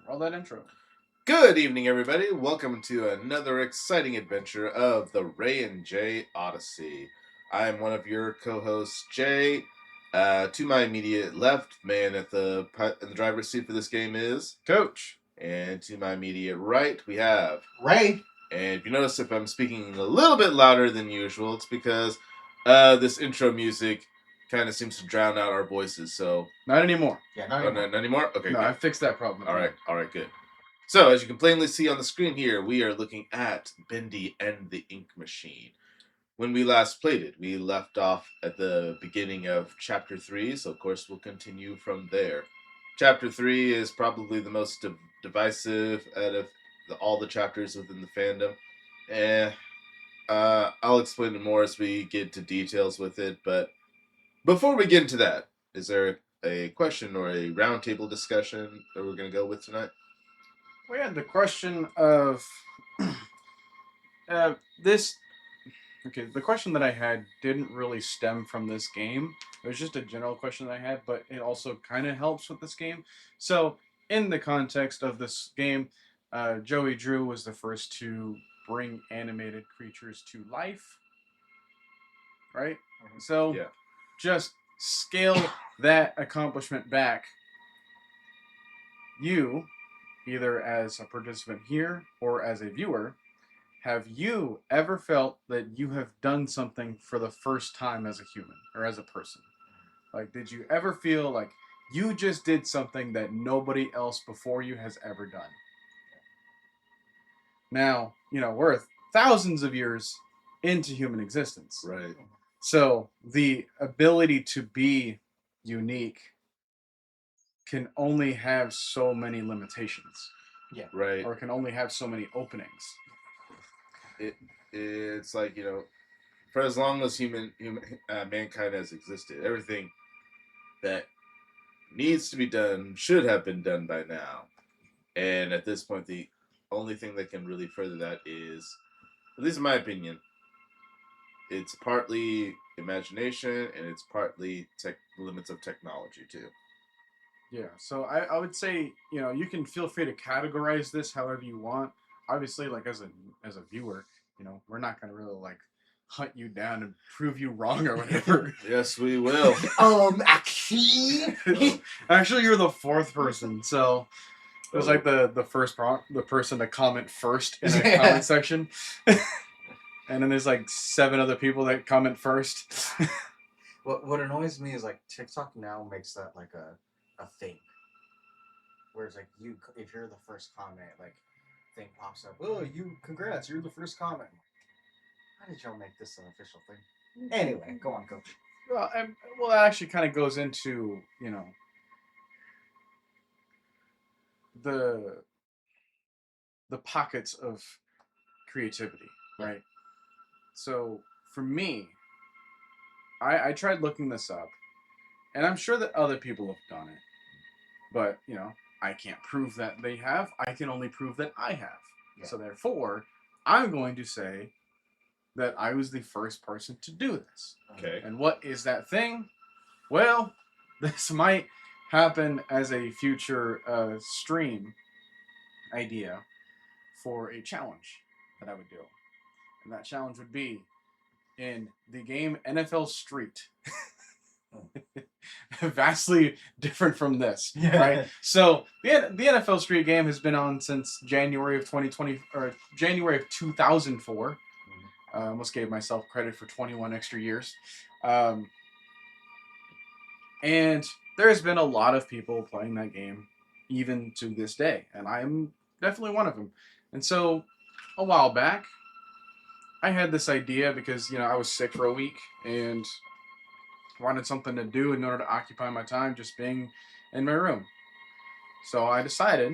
Roll that intro. Good evening, everybody. Welcome to another exciting adventure of the Ray and Jay Odyssey. I'm one of your co-hosts, Jay. To my immediate left, man at in the driver's seat for this game is Coach. And to my immediate right, we have Ray. And if you notice if I'm speaking a little bit louder than usual, it's because this intro music kind of seems to drown out our voices. So Not anymore. Yeah, not anymore. Not anymore. Okay, No, good. I fixed that problem. All right, good. So, as you can plainly see on the screen here, we are looking at Bendy and the Ink Machine. When we last played it, we left off at the beginning of Chapter 3, so of course we'll continue from there. Chapter 3 is probably the most divisive out of all the chapters within the fandom. I'll explain it more as we get to details with it, but before we get into that, is there a question or a roundtable discussion that we're going to go with tonight? We had the question of this. Okay, the question that I had didn't really stem from this game. It was just a general question that I had, but it also kind of helps with this game. So, in the context of this game, Joey Drew was the first to bring animated creatures to life. Right? So, Yeah. just scale that accomplishment back. You, either as a participant here or as a viewer, have you ever felt that you have done something for the first time as a human or as a person? Like, did you ever feel like you just did something that nobody else before you has ever done? Now, we're thousands of years into human existence. Right. So the ability to be unique can only have so many limitations. Yeah. Right. Or can only have so many openings. It's like, for as long as mankind has existed, everything that needs to be done should have been done by now. And at this point, the only thing that can really further that is, at least in my opinion, it's partly imagination and it's partly limits of technology too. Yeah, so I would say, you can feel free to categorize this however you want. Obviously, like as a viewer, we're not gonna really like hunt you down and prove you wrong or whatever. Yes, we will. Actually, you're the fourth person, so it was like the the person to comment first in a comment section. And then there's like 7 other people that comment first. What annoys me is like TikTok now makes that like a thing. Whereas like if you're the first comment, like thing pops up. Oh, congrats, you're the first comment. How did y'all make this an official thing? Anyway, go on, Coach. Well, that actually kind of goes into the pockets of creativity, right? So for me, I tried looking this up, and I'm sure that other people have done it, but I can't prove that they have. I can only prove that I have. Yeah. So therefore, I'm going to say that I was the first person to do this. Okay. And what is that thing? Well, this might happen as a future stream idea for a challenge that I would do. And that challenge would be in the game NFL Street. Vastly different from this, right? So the NFL Street game has been on since January of 2020 or January of 2004. Almost gave myself credit for 21 extra years. And there's been a lot of people playing that game even to this day, and I'm definitely one of them. And so a while back, I had this idea because I was sick for a week and wanted something to do in order to occupy my time just being in my room. So I decided,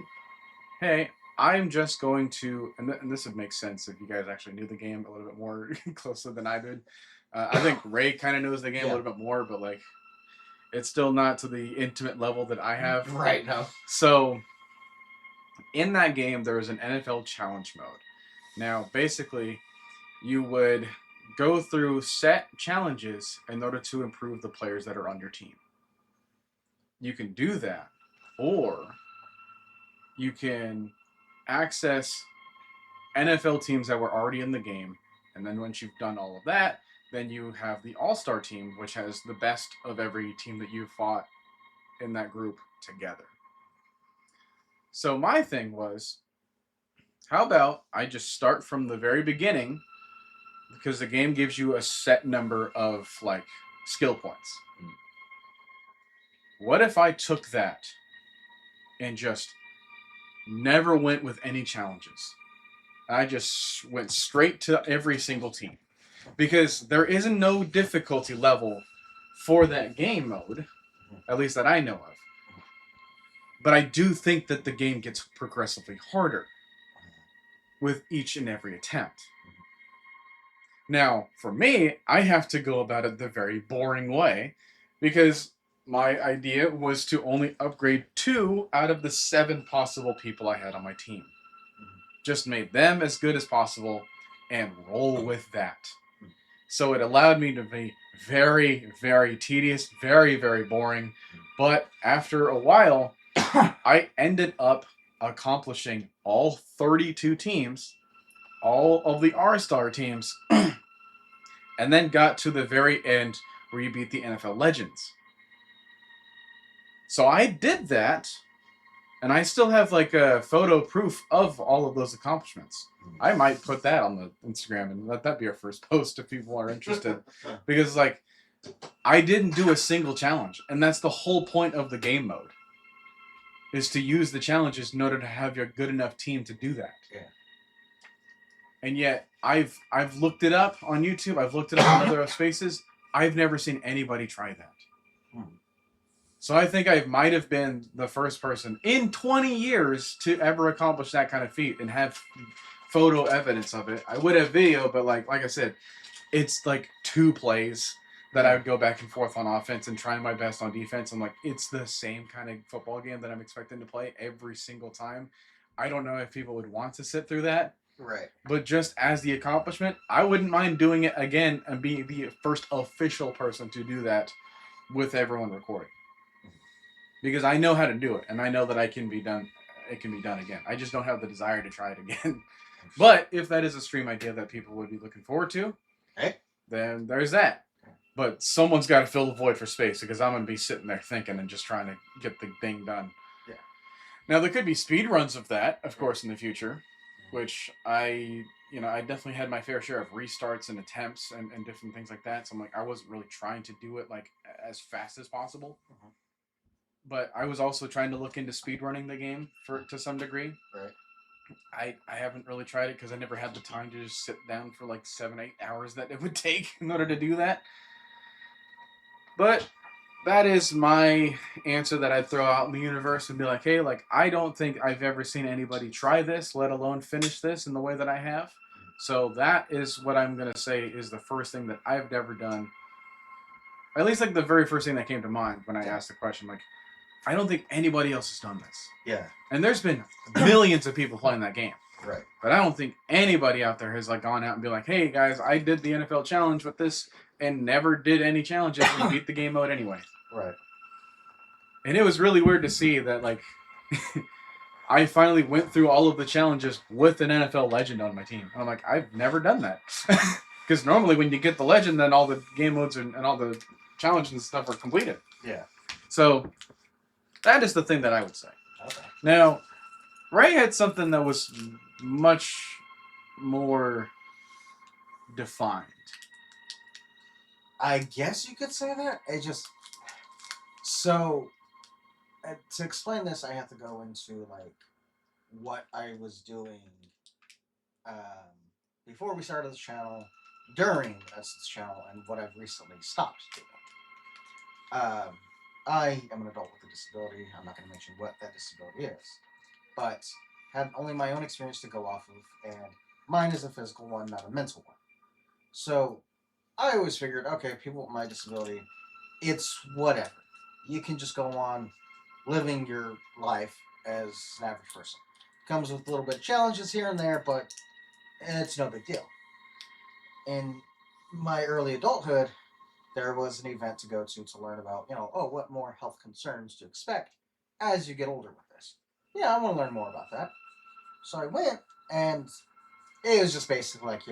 hey, I'm just going to, and this would make sense if you guys actually knew the game a little bit more closely than I did. I think Ray kind of knows the game a little bit more, but like, it's still not to the intimate level that I have. Right, no. So in that game, there was an NFL challenge mode. Now, basically, you would go through set challenges in order to improve the players that are on your team. You can do that, or you can access NFL teams that were already in the game. And then once you've done all of that, then you have the All Star team, which has the best of every team that you fought in that group together. So my thing was, how about I just start from the very beginning because the game gives you a set number of like skill points. What if I took that and just never went with any challenges? I just went straight to every single team because there isn't no difficulty level for that game mode, at least that I know of. But I do think that the game gets progressively harder with each and every attempt. Now, for me, I have to go about it the very boring way because my idea was to only upgrade 2 out of the 7 possible people I had on my team. Just made them as good as possible and roll with that. So it allowed me to be very, very tedious, very, very boring. But after a while, I ended up accomplishing all 32 teams, all of the R-Star teams, and then got to the very end where you beat the NFL Legends. So I did that, and I still have like a photo proof of all of those accomplishments. I might put that on the Instagram and let that be our first post if people are interested. Because like I didn't do a single challenge, and that's the whole point of the game mode. Is to use the challenges in order to have your good enough team to do that. Yeah. And yet I've looked it up on YouTube, I've looked it up in other spaces. I've never seen anybody try that. So I think I might have been the first person in 20 years to ever accomplish that kind of feat and have photo evidence of it. I would have video, but like I said, it's like 2 plays that I would go back and forth on offense and trying my best on defense. I'm like, it's the same kind of football game that I'm expecting to play every single time. I don't know if people would want to sit through that. Right. But just as the accomplishment, I wouldn't mind doing it again and being the first official person to do that with everyone recording. Because I know how to do it, and I know that it can be done again. I just don't have the desire to try it again. But if that is a stream idea that people would be looking forward to, then there's that. But someone's got to fill the void for space because I'm going to be sitting there thinking and just trying to get the thing done. Yeah. Now, there could be speed runs of that, of course, in the future, which I definitely had my fair share of restarts and attempts and different things like that. So I'm like, I wasn't really trying to do it like as fast as possible. But I was also trying to look into speedrunning the game to some degree. Right. I haven't really tried it because I never had the time to just sit down for like 7-8 hours that it would take in order to do that. But that is my answer that I'd throw out in the universe and be like, hey, like I don't think I've ever seen anybody try this, let alone finish this in the way that I have. So that is what I'm going to say is the first thing that I've ever done. At least like the very first thing that came to mind when I asked the question, like, I don't think anybody else has done this. Yeah. And there's been millions of people playing that game. Right. But I don't think anybody out there has like gone out and be like, hey guys, I did the NFL challenge with this and never did any challenges and beat the game mode anyway. Right. And it was really weird to see that like I finally went through all of the challenges with an NFL legend on my team. And I'm like, I've never done that. Because normally when you get the legend, then all the game modes and all the challenges and stuff are completed. Yeah. So that is the thing that I would say. Okay. Now, Ray had something that was much more defined. I guess you could say that. So to explain this, I have to go into like what I was doing before we started this channel, during this channel, and what I've recently stopped doing. I am an adult with a disability. I'm not going to mention what that disability is, but have only my own experience to go off of, and mine is a physical one, not a mental one. So I always figured, okay, people with my disability, it's whatever. You can just go on living your life as an average person. Comes with a little bit of challenges here and there, but it's no big deal. In my early adulthood, there was an event to go to learn about, what more health concerns to expect as you get older with this. yeah, I want to learn more about that. So I went, and it was just basically like,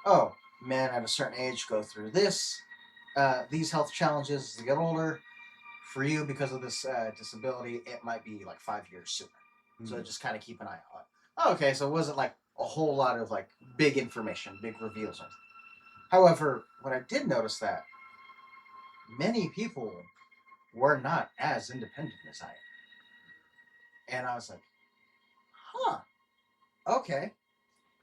oh, men at a certain age go through these health challenges as they get older. For you, because of this disability, it might be like 5 years sooner. So just kind of keep an eye on it. Oh, okay, so it wasn't like a whole lot of like big information, big reveals. However, what I did notice that many people were not as independent as I am. And I was like, huh, okay.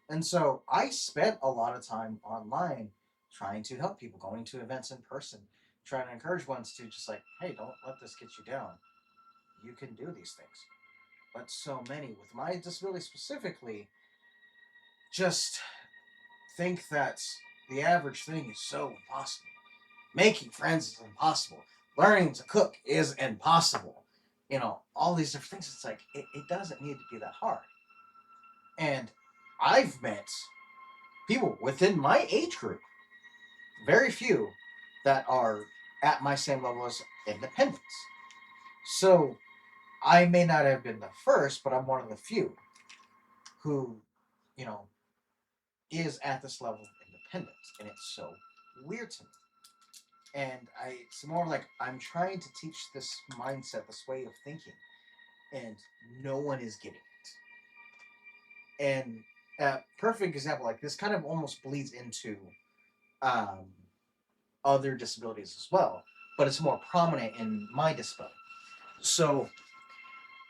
And so I spent a lot of time online trying to help people, going to events in person, trying to encourage ones to just like, hey, don't let this get you down. You can do these things. But so many, with my disability specifically, just think that the average thing is so impossible. Making friends is impossible. Learning to cook is impossible. All these different things. It's like, it doesn't need to be that hard. And I've met people within my age group, very few, that are at my same level as independence. So I may not have been the first, but I'm one of the few who, you know, is at this level of independence. And it's so weird to me. And it's more like I'm trying to teach this mindset, this way of thinking, and no one is getting it. And a perfect example, like this kind of almost bleeds into um, other disabilities as well, but it's more prominent in my disability. So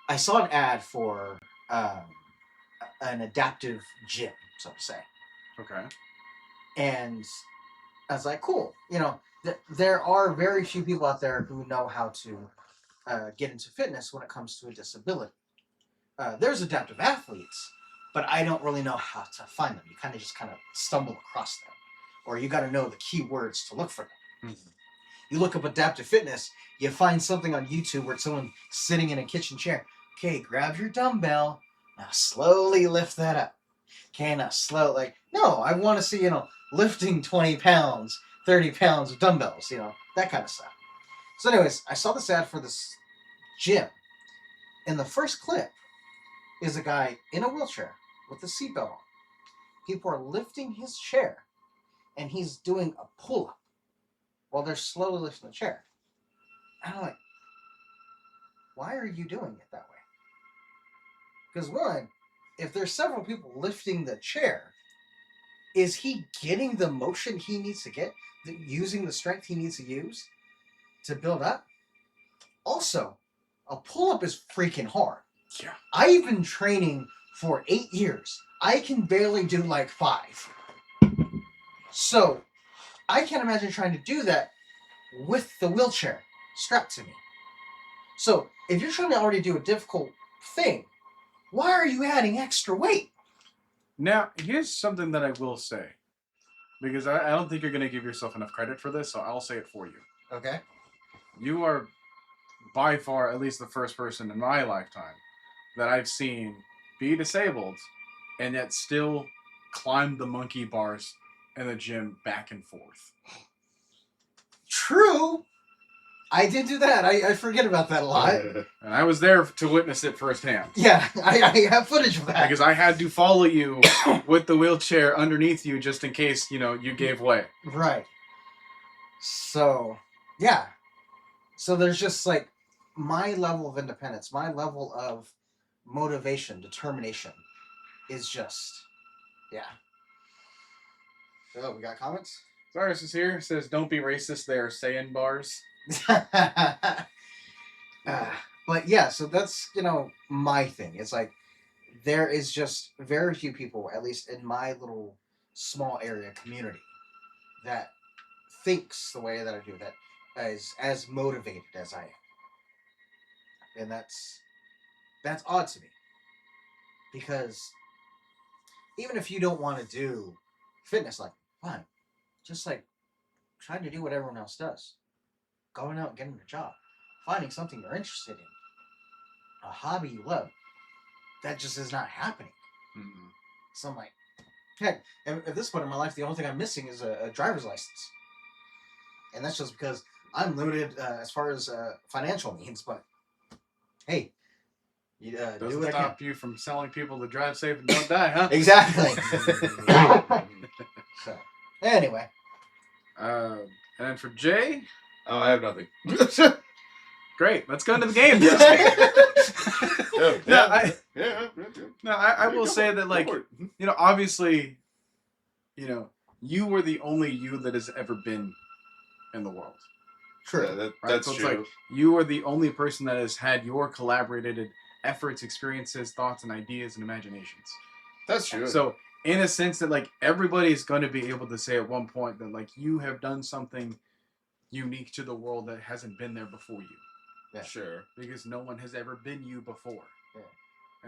I saw an ad for um, an adaptive gym, so to say, Okay. and I was like, cool. There are very few people out there who know how to get into fitness when it comes to a disability. There's adaptive athletes, but I don't really know how to find them. You kind of stumble across them, or you got to know the keywords to look for them. Mm-hmm. You look up adaptive fitness, you find something on YouTube where it's someone sitting in a kitchen chair. Okay, grab your dumbbell. Now slowly lift that up. Okay, now slow. Like, no, I want to see, lifting 20 pounds, 30 pounds of dumbbells, that kind of stuff. So, anyways, I saw this ad for this gym. And the first clip is a guy in a wheelchair with a seatbelt on. People are lifting his chair, and he's doing a pull up while they're slowly lifting the chair. And I'm like, why are you doing it that way? Because one, if there's several people lifting the chair, is he getting the motion he needs to get, using the strength he needs to use to build up? Also, a pull up is freaking hard. Yeah. I've been training for 8 years. I can barely do like 5. So, I can't imagine trying to do that with the wheelchair strapped to me. So, if you're trying to already do a difficult thing, why are you adding extra weight? Now, here's something that I will say, because I don't think you're going to give yourself enough credit for this, so I'll say it for you. Okay. You are by far at least the first person in my lifetime that I've seen be disabled and yet still climb the monkey bars in the gym back and forth. True. I did do that. I forget about that a lot. And I was there to witness it firsthand. Yeah, I have footage of that. Because I had to follow you with the wheelchair underneath you just in case, you gave way. Right. So, yeah. So there's just like my level of independence, my level of motivation, determination is just, yeah. Oh, we got comments? Cyrus is here. Says, don't be racist. They are saying bars. But yeah, so that's, my thing. It's like there is just very few people, at least in my little small area community, that thinks the way that I do, that is as motivated as I am. And that's odd to me. Because even if you don't want to do fitness, like, fine. Just like trying to do what everyone else does. Going out and getting a job. Finding something you're interested in. A hobby you love. That just is not happening. Mm-hmm. So I'm like, heck, at this point in my life, the only thing I'm missing is a driver's license. And that's just because I'm limited as far as financial means. But hey, You Doesn't do what I stop can. you from telling people to drive safe and don't die, huh? Exactly. So, anyway. And then for Jay, Oh, I have nothing. great. Let's go into the game. I will say that, like, obviously, you were the only you that has ever been in the world. True. Yeah, Right? that's So it's true. like you are the only person that has had your collaborated efforts, experiences, thoughts, and ideas and imaginations. That's true. So in a sense that, like, everybody's going to be able to say at one point that, like, you have done something unique to the world that hasn't been there before you. Yeah. Sure. Because no one has ever been you before. Yeah.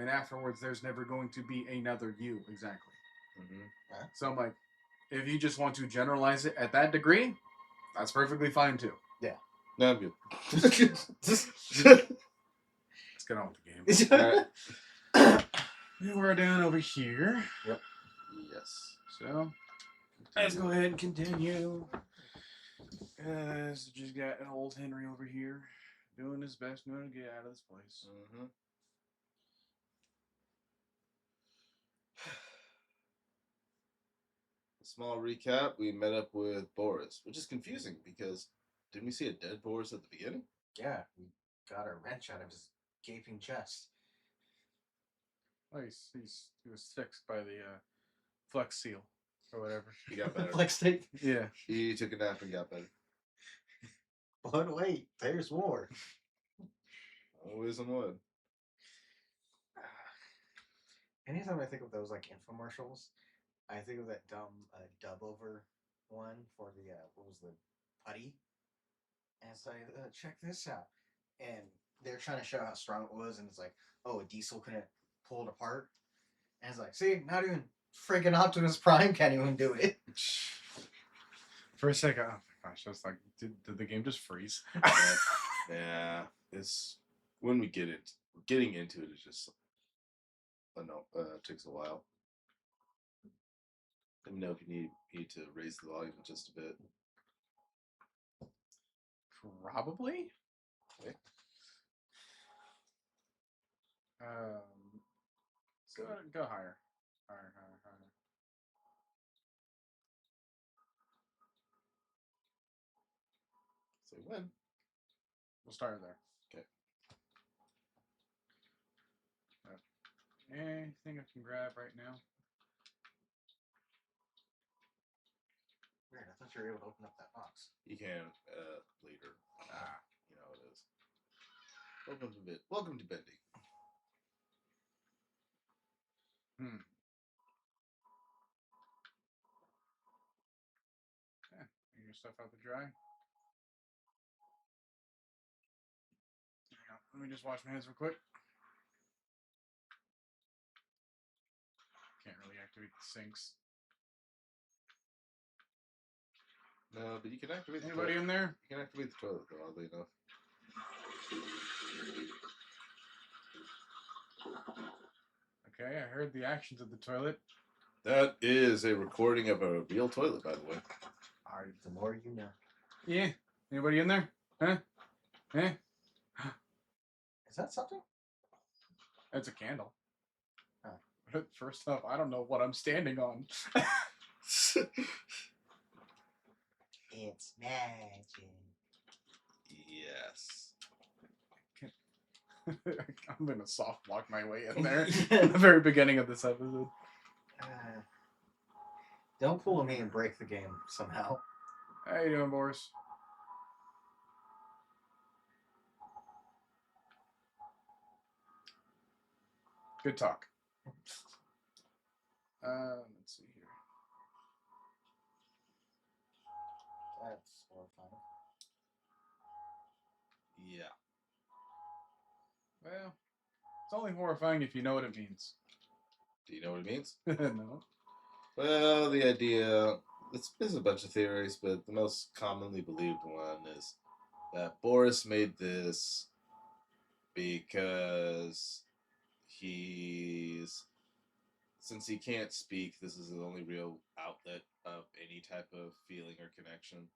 And afterwards, there's never going to be another you, exactly. Mm-hmm. Yeah. So I'm like, if you just want to generalize it at that degree, that's perfectly fine too. Yeah. No, I'm good. Let's get on with the game. Right. We're down over here. Yep. Yes. So let's go ahead and continue. Just got old Henry over here doing his best to get out of this place. Mm-hmm. Small recap, we met up with Boris, which is confusing because didn't we see a dead Boris at the beginning? Yeah, we got a wrench out of his gaping chest. Oh, he was fixed by the Flex Seal or whatever. He got better. Flex tape. Yeah. He took a nap and got better. But wait, there's more. Always on wood. Anytime I think of those like infomercials, I think of that dumb dub over one for the what was the putty, and it's like check this out, and they're trying to show how strong it was, and it's like, oh, a diesel couldn't pull it apart, and it's like, see, not even freaking Optimus Prime can't even do it. For a second, oh my gosh, I was like, did the game just freeze? Yeah, it's when we getting into it is just, I don't know, takes a while. Let me know if you need to raise the volume just a bit. Probably. Okay. Go higher. Higher. Say when. We'll start there. Okay. Anything I can grab right now? Weird, I thought you were able to open up that box. You can later. You know how it is. Welcome to Bendy. Yeah, get your stuff out to dry. Hang on, let me just wash my hands real quick. Can't really activate the sinks. No, but you can activate the Anybody toilet. in there? You can activate the toilet, though, oddly enough. Okay, I heard the actions of the toilet. That is a recording of a real toilet, by the way. Alright, the more you know. Yeah. Anybody in there? Huh? Eh? Is that something? It's a candle. Huh. First off, I don't know what I'm standing on. It's magic. Yes. I'm gonna soft walk my way in there at the very beginning of this episode. Don't pull me and break the game somehow. How you doing, Boris? Good talk. Let's see here. That's horrifying. Yeah. Well, it's only horrifying if you know what it means. Do you know what it means? No. Well, the idea, there's a bunch of theories, but the most commonly believed one is that Boris made this because since he can't speak, this is the only real outlet of any type of feeling or connection.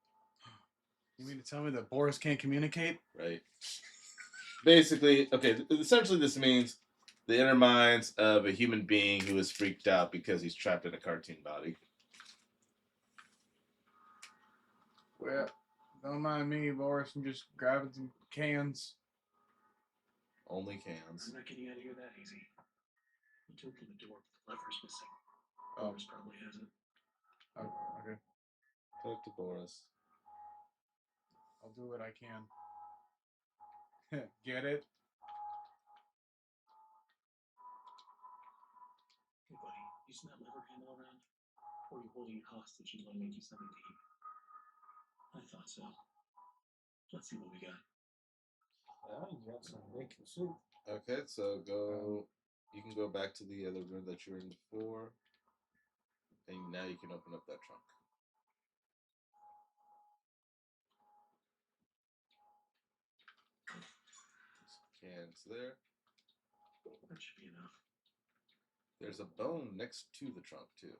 You mean to tell me that Boris can't communicate? Right. Basically, okay, essentially this means the inner minds of a human being who is freaked out because he's trapped in a cartoon body. Well, don't mind me, Boris. I'm just grabbing some cans. Only cans. I'm not getting out of here that easy. You open the door, the lever's missing. Oh. Boris probably has it. Oh, okay. Talk to Boris. I'll do what I can. Get it? Hey, buddy, using that lever handle around? Or are you holding it hostage and let me make you something to eat? I thought so. Let's see what we got. You got some bacon soup. Okay, so go. You can go back to the other room that you were in before, and now you can open up that trunk. Some cans there. That should be enough. There's a bone next to the trunk too.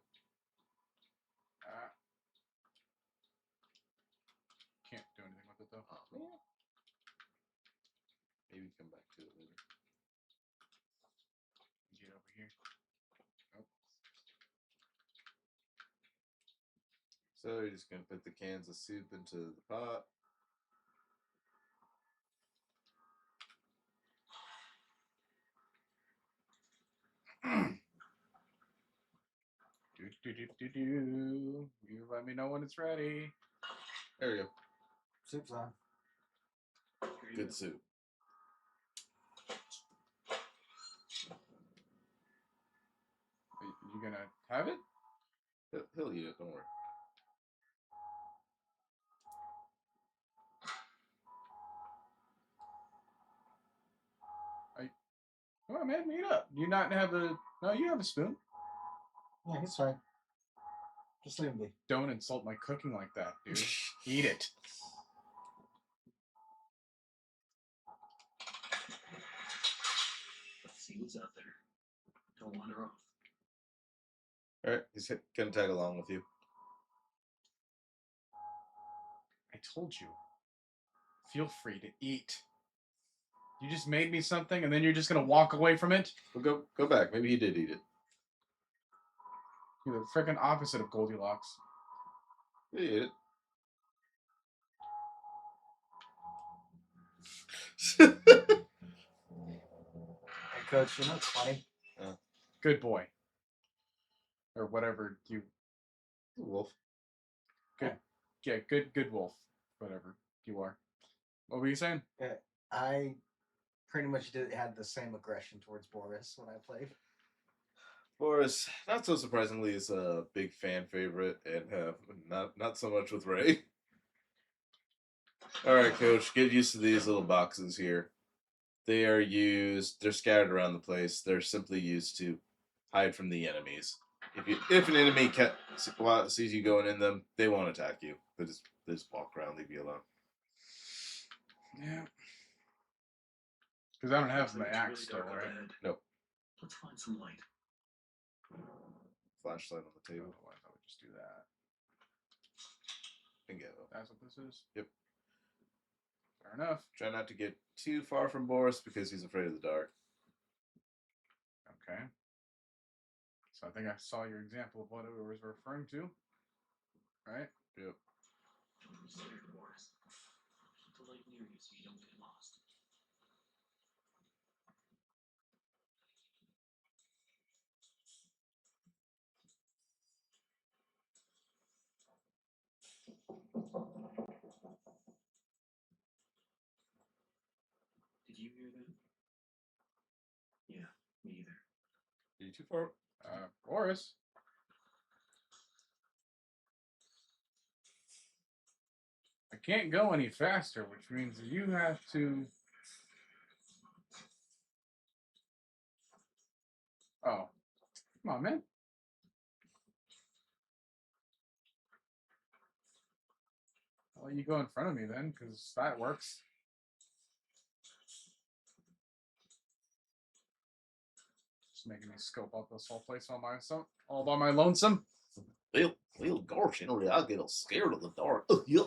Can't do anything with it though. Oh man. Maybe come back to it later. Get over here. Nope. So you're just gonna put the cans of soup into the pot. Do. You let me know when it's ready. There you go. Soup's on. Here you Good go. soup. You gonna have it? He'll eat it. Don't worry. Come on, man, eat up. You not have a? No, you have a spoon. Yeah, he's fine. Just leave him be. Don't insult my cooking like that, dude. Eat it. Let's see what's out there. Don't wander off. All right, he's gonna tag along with you. I told you. Feel free to eat. You just made me something, and then you're just gonna walk away from it. Well, go back. Maybe he did eat it. You're the freaking opposite of Goldilocks. He ate it. Hey, Coach, you know what's funny? Good boy. Or whatever you. Wolf. Good. Yeah, good wolf. Whatever you are. What were you saying? I pretty much had the same aggression towards Boris when I played. Boris, not so surprisingly, is a big fan favorite, and not so much with Ray. All right, Coach, get used to these little boxes here. They are used. They're scattered around the place. They're simply used to hide from the enemies. If an enemy sees you going in them, they won't attack you. They just walk around, leave you alone. Yeah. Because I don't have Looks my like it's axe really still, dark up right? ahead. Nope. Let's find some light. Flashlight on the table. Otherwise, I would just do that. Bingo. That's what this is? Yep. Fair enough. Try not to get too far from Boris because he's afraid of the dark. Okay. So I think I saw your example of what it was referring to. Right? Yep. Don't be scared, Boris. Keep the light near you so you don't get lost. Did you hear that? Yeah, me either. Are you too far? Boris. I can't go any faster, which means you have to. Oh. Come on, man. I'll let you go in front of me then, because that works. Just making me scope out this whole place all by my lonesome. Well, gosh, I get scared of the dark. Oh, yep.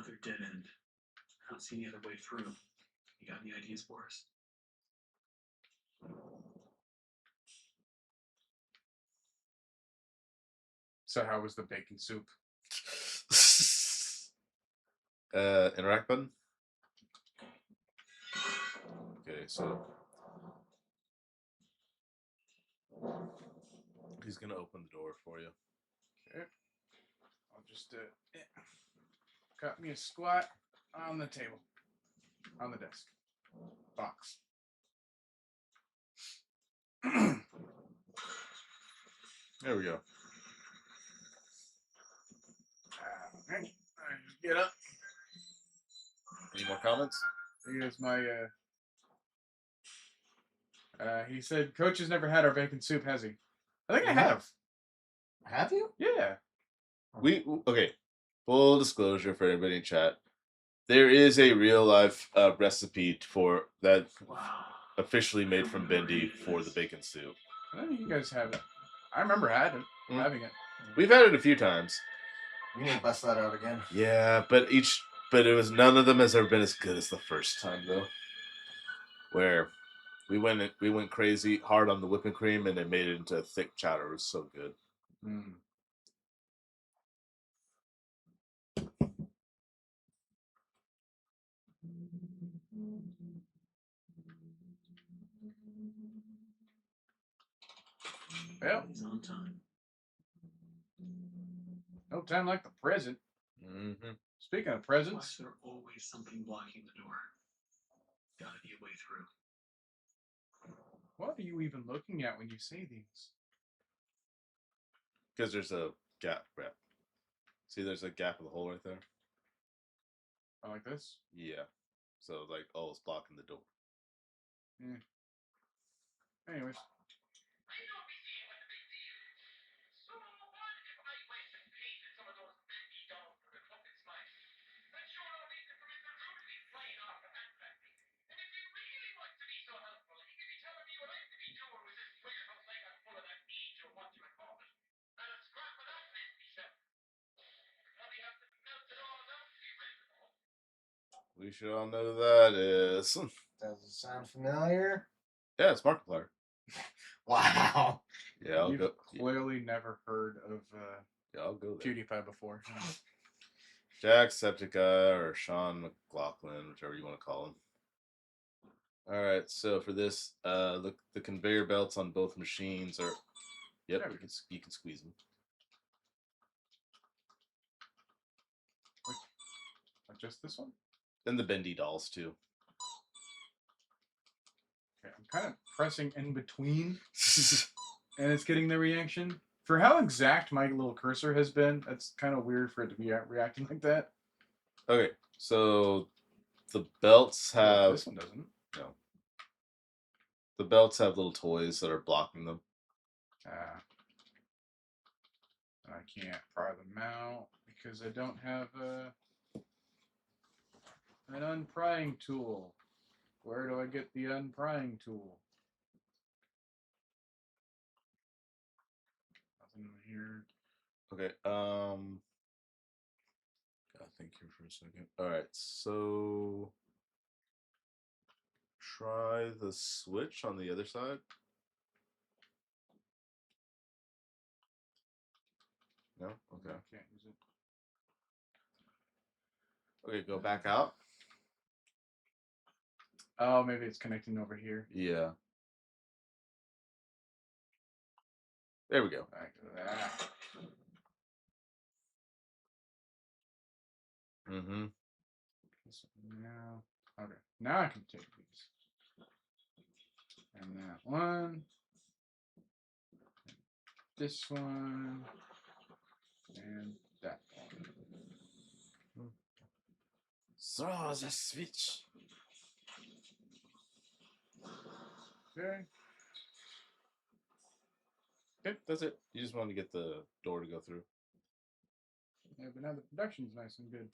another dead end. I don't see any other way through. You got any ideas for us? So how was the bacon soup? Interact button. Okay, so he's gonna open the door for you. Okay. I'll just cut me a squat on the table. On the desk. Box. There we go. Okay. I just get up. Any more comments? Here's my he said Coach has never had our bacon soup, has he? I think I have. Have you? Yeah. Okay. Full disclosure for everybody in chat. There is a real life recipe for that Wow. officially made from Bendy for the bacon soup. I think you guys have it. I remember having it. We've had it a few times. We need to bust that out again. Yeah, but none of them has ever been as good as the first time though. Where we went crazy hard on the whipping cream and it made it into thick chowder. It was so good. Mm. Well, He's on time. no time like the present. Mm-hmm. Speaking of Why presents, is there always something blocking the door? Gotta be a way through. what are you even looking at when you say these? Because there's a gap. Right. See, there's a gap in the hole right there. I like this. Yeah. So like, oh, it's blocking the door. Anyways. We should all know who that is. Does it sound familiar? Yeah, it's Markiplier. Wow. Yeah, I'll You've go. clearly never heard of Yeah, I'll go there. PewDiePie before. Jacksepticeye or Sean McLaughlin, whichever you want to call him. All right, so for this, the conveyor belts on both machines are. Yep, There we you can squeeze them. Just this one? And the bendy dolls too. Okay, I'm kind of pressing in between, and it's getting the reaction. For how exact my little cursor has been, that's kind of weird for it to be reacting like that. Okay, so the belts have. This one doesn't. No. The belts have little toys that are blocking them. I can't pry them out because I don't have an unprying tool. Where do I get the unprying tool? Nothing here. Okay. Gotta think here for a second. All right. So try the switch on the other side. No. Okay. I can't use it. Okay. Go back out. Oh, maybe it's connecting over here. Yeah. There we go. Back to that. Mm-hmm. Now, okay. Now I can take these. And that one. This one. And that one. Throw the switch. Okay. Okay, that's it. You just want to get the door to go through. Yeah, but now the production's nice and good.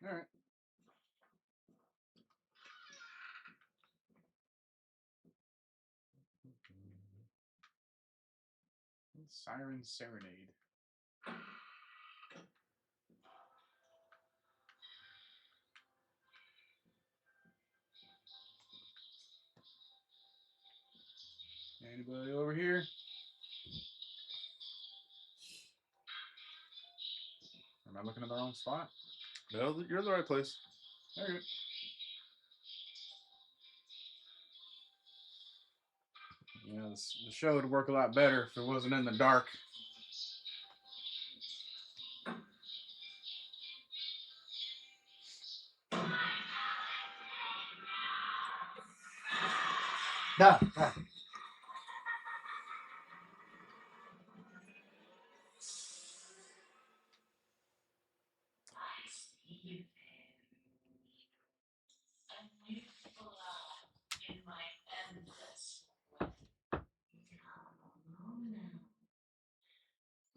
All right. Siren Serenade. Anybody over here? Am I looking in the wrong spot? No, you're in the right place. Okay. You know, the show would work a lot better if it wasn't in the dark. No.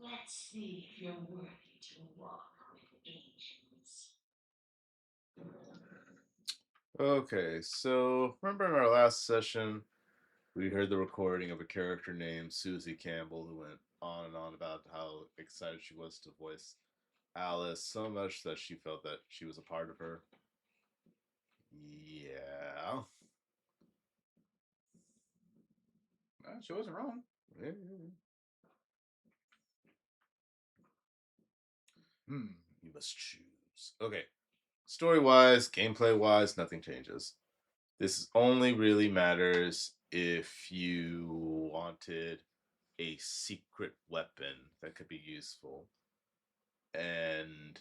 Let's see if you're worthy to walk with angels. Okay, so remember in our last session, we heard the recording of a character named Susie Campbell who went on and on about how excited she was to voice Alice so much that she felt that she was a part of her. Yeah. She wasn't wrong. Yeah. You must choose. Okay. Story wise, gameplay wise, nothing changes. This only really matters if you wanted a secret weapon that could be useful. And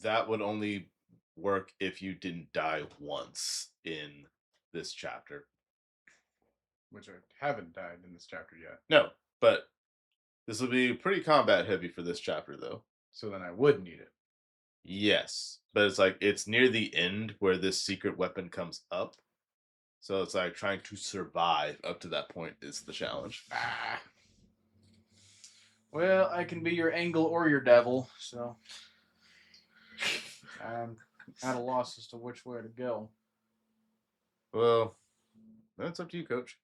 that would only work if you didn't die once in this chapter. Which I haven't died in this chapter yet. No, but this will be pretty combat heavy for this chapter, though. So then I would need it. Yes, but it's like it's near the end where this secret weapon comes up. So it's like trying to survive up to that point is the challenge. Ah. Well, I can be your angel or your devil, so I'm at a loss as to which way to go. Well, that's up to you, coach.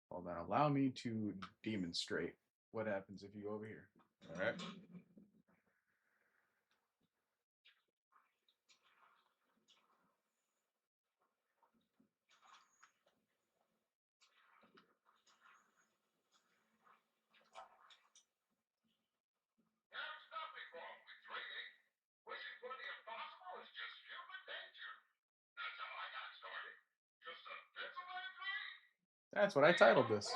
Well, then allow me to demonstrate what happens if you go over here. All right. That's what I titled this.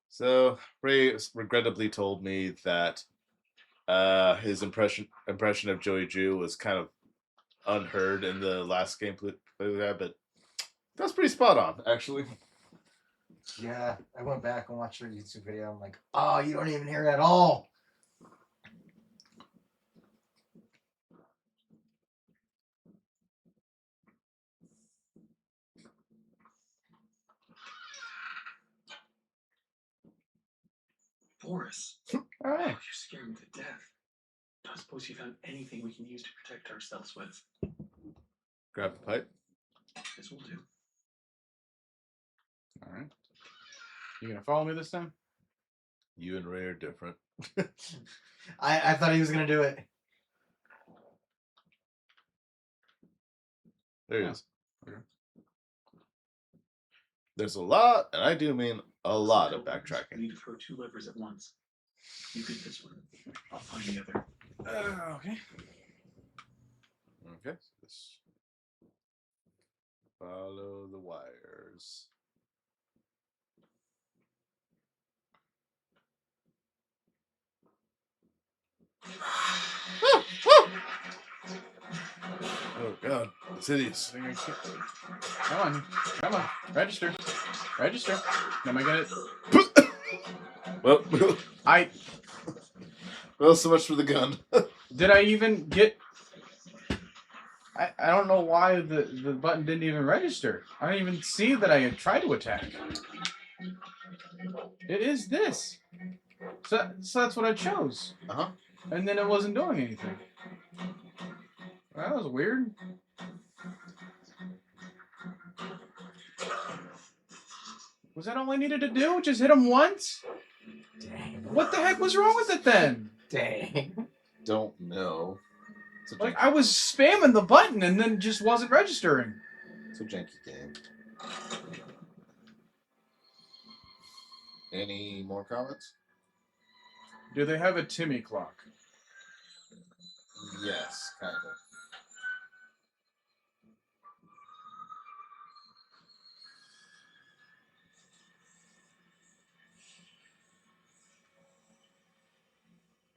So Ray regrettably told me that his impression of Joey Drew was kind of unheard in the last gameplay we had, but that's pretty spot on, actually. Yeah, I went back and watched your YouTube video. I'm like, oh, you don't even hear it at all. Boris, All right. you're scaring me to death. Don't suppose you found anything we can use to protect ourselves with. Grab the pipe. This will do. All right. You gonna follow me this time? You and Ray are different. I thought he was gonna do it. There he Oh, is. okay. There's a lot, and I do mean a lot of We backtracking. need to throw two levers at once. You get this one. I'll find the other. Okay. Okay. So this. Follow the wires. Oh God, it's hideous. I think I keep... Come on. Register. Am I gonna? Well, I well, so much for the gun. did I even get? I don't know why the button didn't even register. I didn't even see that I had tried to attack. It is this. So that's what I chose. Uh-huh. And then it wasn't doing anything. That was weird. Was that all I needed to do? Just hit him once? Dang. What the heck was wrong with it then? Dang. Don't know. It's a Like, janky, I was spamming the button and then just wasn't registering. it's a janky game. Any more comments? Do they have a Timmy clock? Yes, kind of.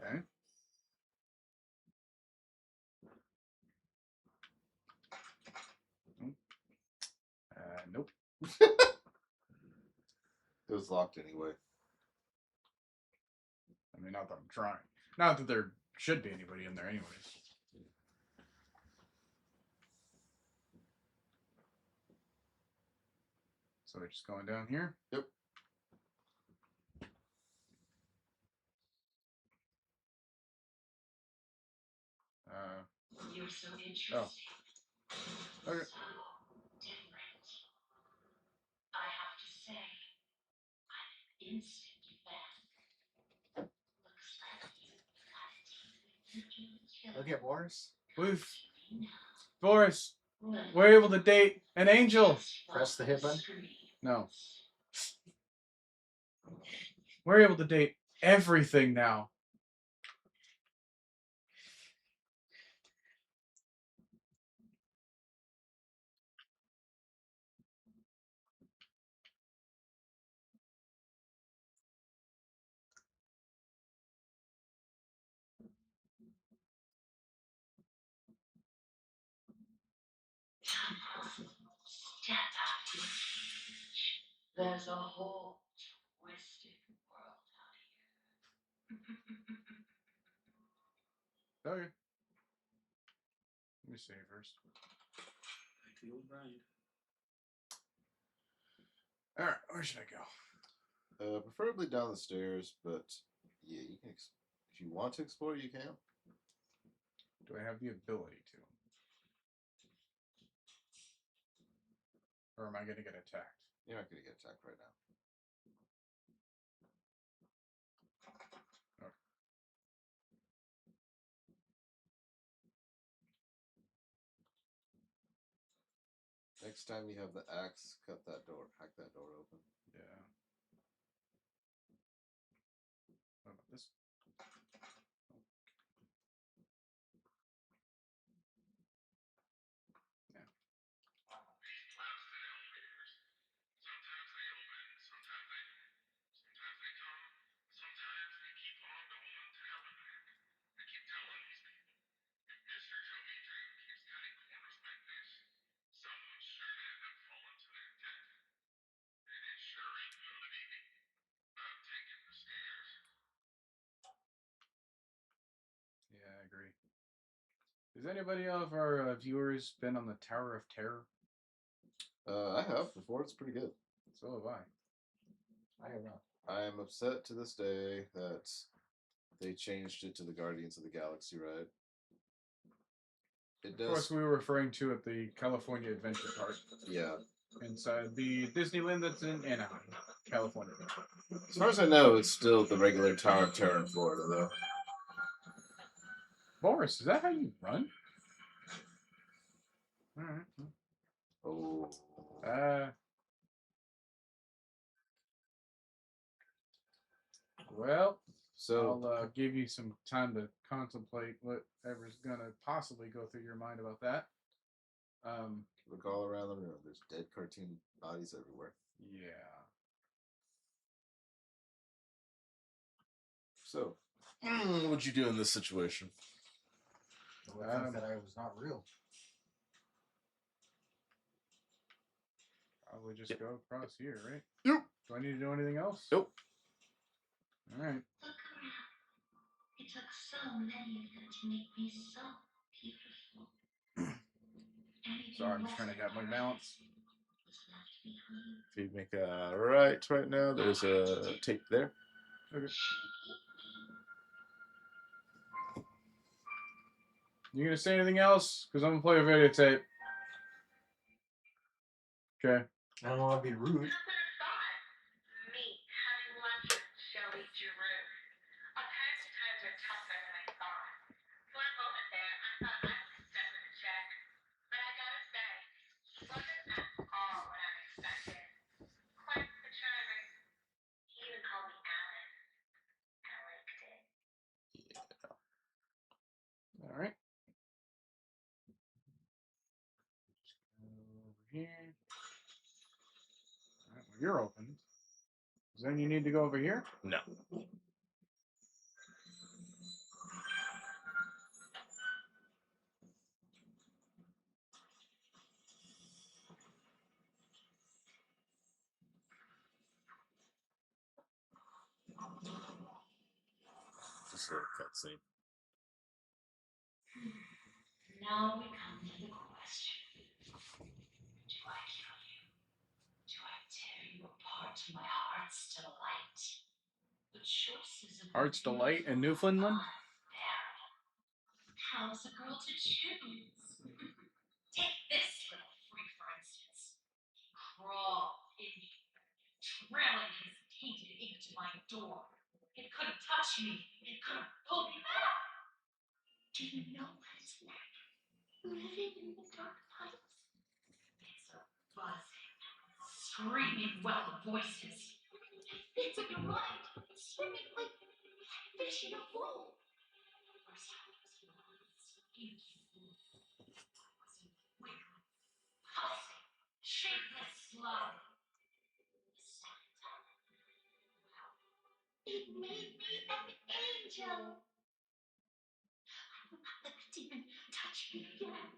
Okay. Nope. It was locked anyway. I mean, not that I'm trying. Not that there should be anybody in there, anyways. So we're just going down here. Yep. You're so interesting. Okay. So different. I have to say, I'm an instant fan. Looks like you got a deep Okay, Boris. We've Boris, we're able to date an angel. Press the hit button. No. We're able to date everything now. Step out of your cage. There's a whole twisted world out here. Okay. Let me see first. Back to the old grind. Alright, where should I go? Preferably down the stairs, but yeah, you can. If you want to explore, you can. Do I have the ability to? Or am I going to get attacked? You're not going to get attacked right now. Okay. Next time you have the axe, cut that door, hack that door open. Yeah. What about this? Yeah. Yeah, I agree. Has anybody of our viewers been on the Tower of Terror? I have before. It's pretty good. So have I. I have not. I am upset to this day that they changed it to the Guardians of the Galaxy ride. It Of course, does. we were referring to at the California Adventure Park Yeah. inside the Disneyland that's in Anaheim, California. As far as I know, it's still the regular Tower of Terror in Florida, though. Boris, is that how you run? Alright. Oh. Well, So I'll give you some time to contemplate whatever's gonna possibly go through your mind about that. look all around the room. There's dead cartoon bodies everywhere. Yeah. So, what would you do in this situation? The fact that I was not real. Probably just go across here, right? Yep. Do I need to do anything else? Nope. All right. Look around. It took so many of them to make me so beautiful. Sorry, I'm just trying to get my balance. Was left behind. If you make a right now, there's a tape there. Okay. You gonna say anything else? Because I'm gonna play a videotape. Okay. I don't want to be rude. Me having lunch with Shelly Giroux. Apparently times are tougher than I thought. For a moment there, I thought I was stuck with a check. But I gotta say, he wasn't at all what I expected. Quite the charmer. He even called me Alice. I liked it. All right. Over here. All right. Well, you're open. Then you need to go over here. No. Just a little cutscene. Now we come to the question. Do I kill you? Do I tear you apart to my heart's delight? The choices of Heart's Delight in Newfoundland. unbearable. How's a girl to choose? Take this little freak, for instance. He crawled in me, trailing his tainted ink to my door. It couldn't touch me. It couldn't pull me back. Do you know what it's like? Living in the dark pipes? It's a buzzing, screaming well of voices. It's in your mind, swimming like fish in a bowl. Or sometimes inky, wiggling, fussing, shapeless slug. The second time, well, it made me an angel. I will not let the demon touch me again.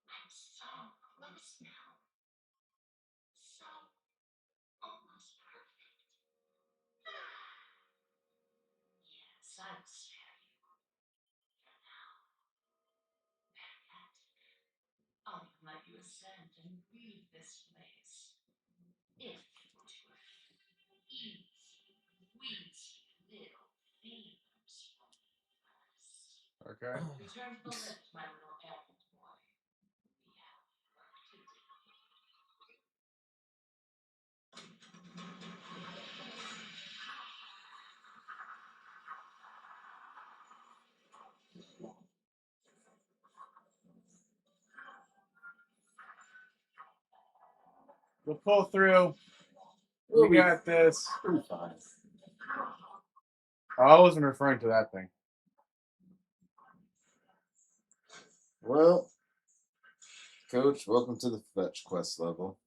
I'm so close now. So almost perfect. Yes, I will spare you. For now. Better yet, I'll even let you ascend and leave this place. If you will do a easy, wheezy little favors for me first. Okay. Return to the lift, my little errand boy. We have work to do. We'll pull through. We'll We be got this. pretty fine. I wasn't referring to that thing. Well, Coach, welcome to the fetch quest level.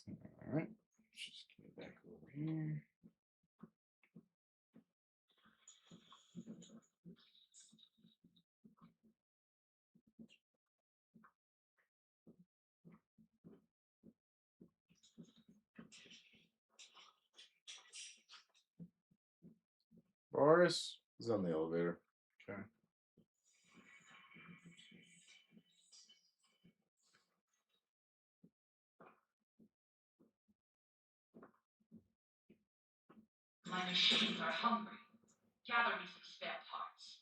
All right. Let's just get back over here. Boris. He's on the elevator. Okay. My machines are hungry. Gather me some spare parts.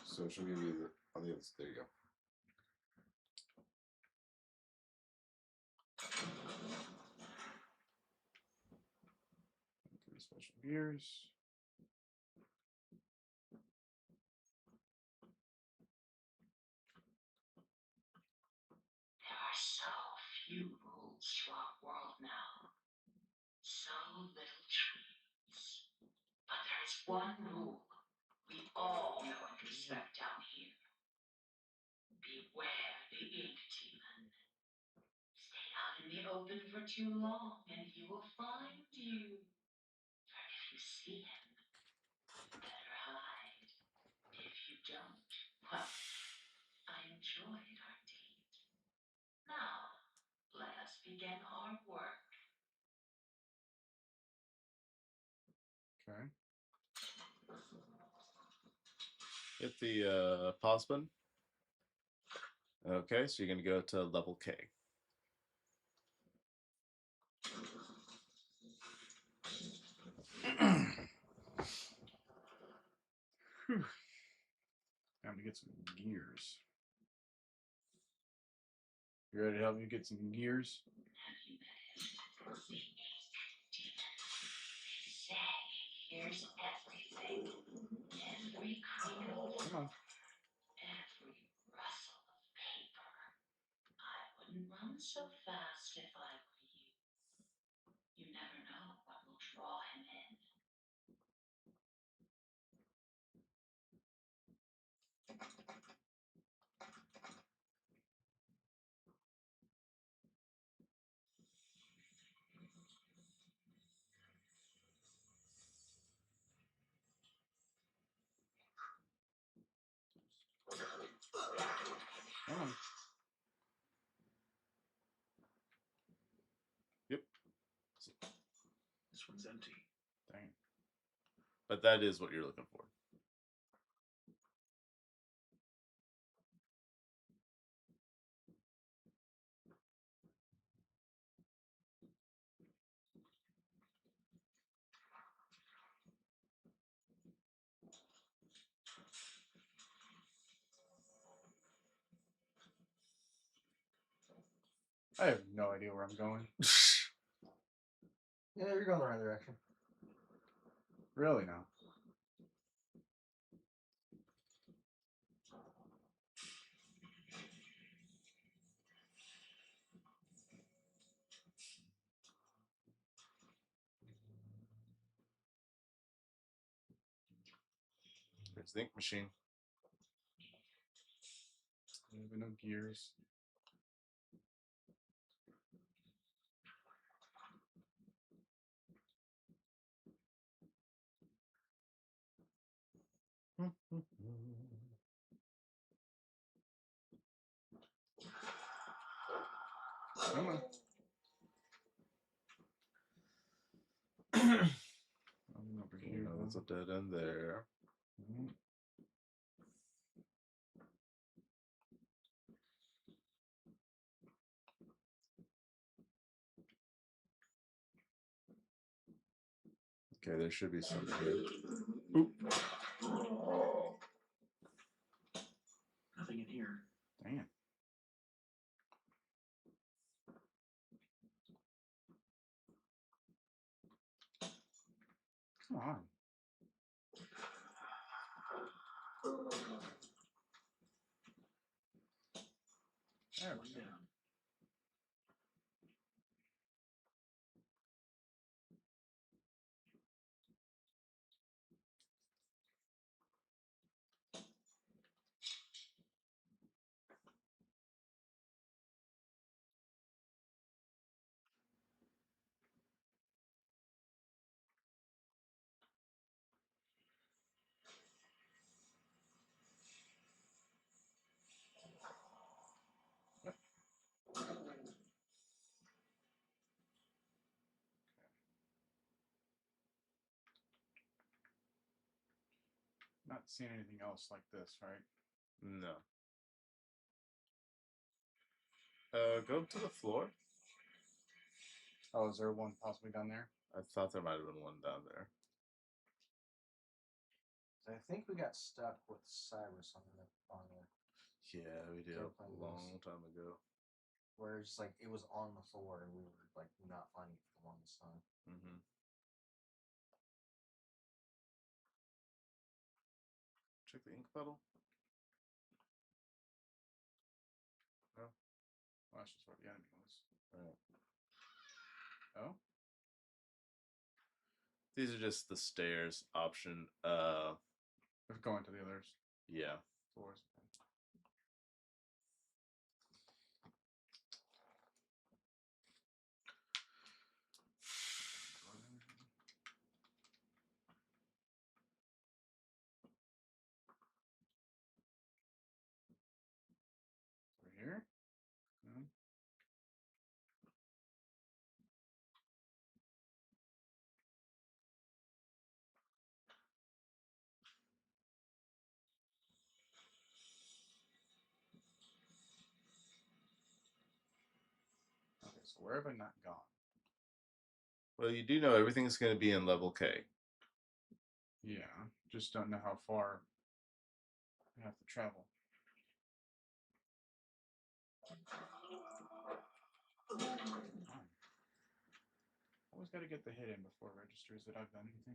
So she'll give you the on the other side. There you go. Three special gears. There are so few rules to our world now. So little trees. But there is one rule we all know and respect down here. Beware the ink demon. Stay out in the open for too long and he will find you. For if you see him, better hide. If you don't, well, I enjoyed our date. Now, let us begin our work. Hit the pause button. Okay, so you're gonna go to level K. Whew. Time to get some gears. You ready to help me get some gears? Here's everything. Every crinkle, Come on. every rustle of paper. I wouldn't run so fast if I were you. You never know what will draw him in. Come on. Yep. This one's empty. Dang. But that is what you're looking for. I have no idea where I'm going. Yeah, you're going the right direction. Really now. There's the ink machine. There's no gears. Come on. I'm over here. Oh, there's a dead end there. Mhm. Okay, there should be some here. Nothing in here. Damn. Come on. There One we go. down. Not seeing anything else like this, right? No. Go to the floor. Oh, is there one possibly down there? I thought there might have been one down there. I think we got stuck with Cyrus on the Yeah, we did They're a playing long this. time ago. where it's like it was on the floor and we were like not finding it for the longest time. Mm-hmm. Check the ink bottle. No. Well, that's just where the enemy was. Alright. Oh? These are just the stairs option. We're going to the others. Yeah. Floors. Over here? No. So where have I not gone? Well, you do know everything's going to be in level K. Yeah, just don't know how far I have to travel. Always got to get the hit in before it registers that I've done anything.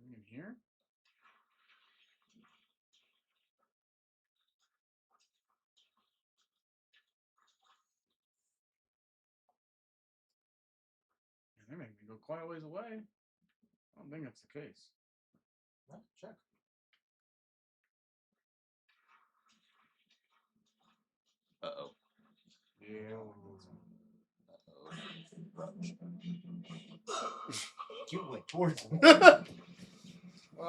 Anything in here? They make me go quite a ways away. I don't think that's the case. No, check. Uh-oh. Yeah. You went towards him. Well,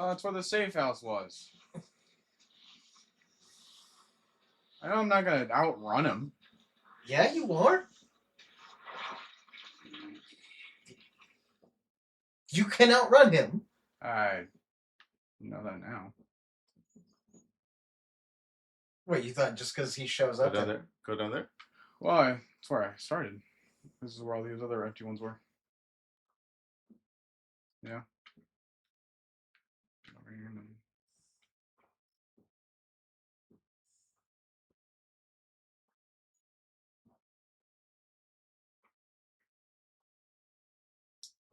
that's where the safe house was. I know I'm not gonna outrun him. Yeah, you are. You can outrun him. I know that now. Wait, you thought just because he shows Go up down that there. Go down there. Well, that's where I started. This is where all these other empty ones were. Yeah. Over here and then.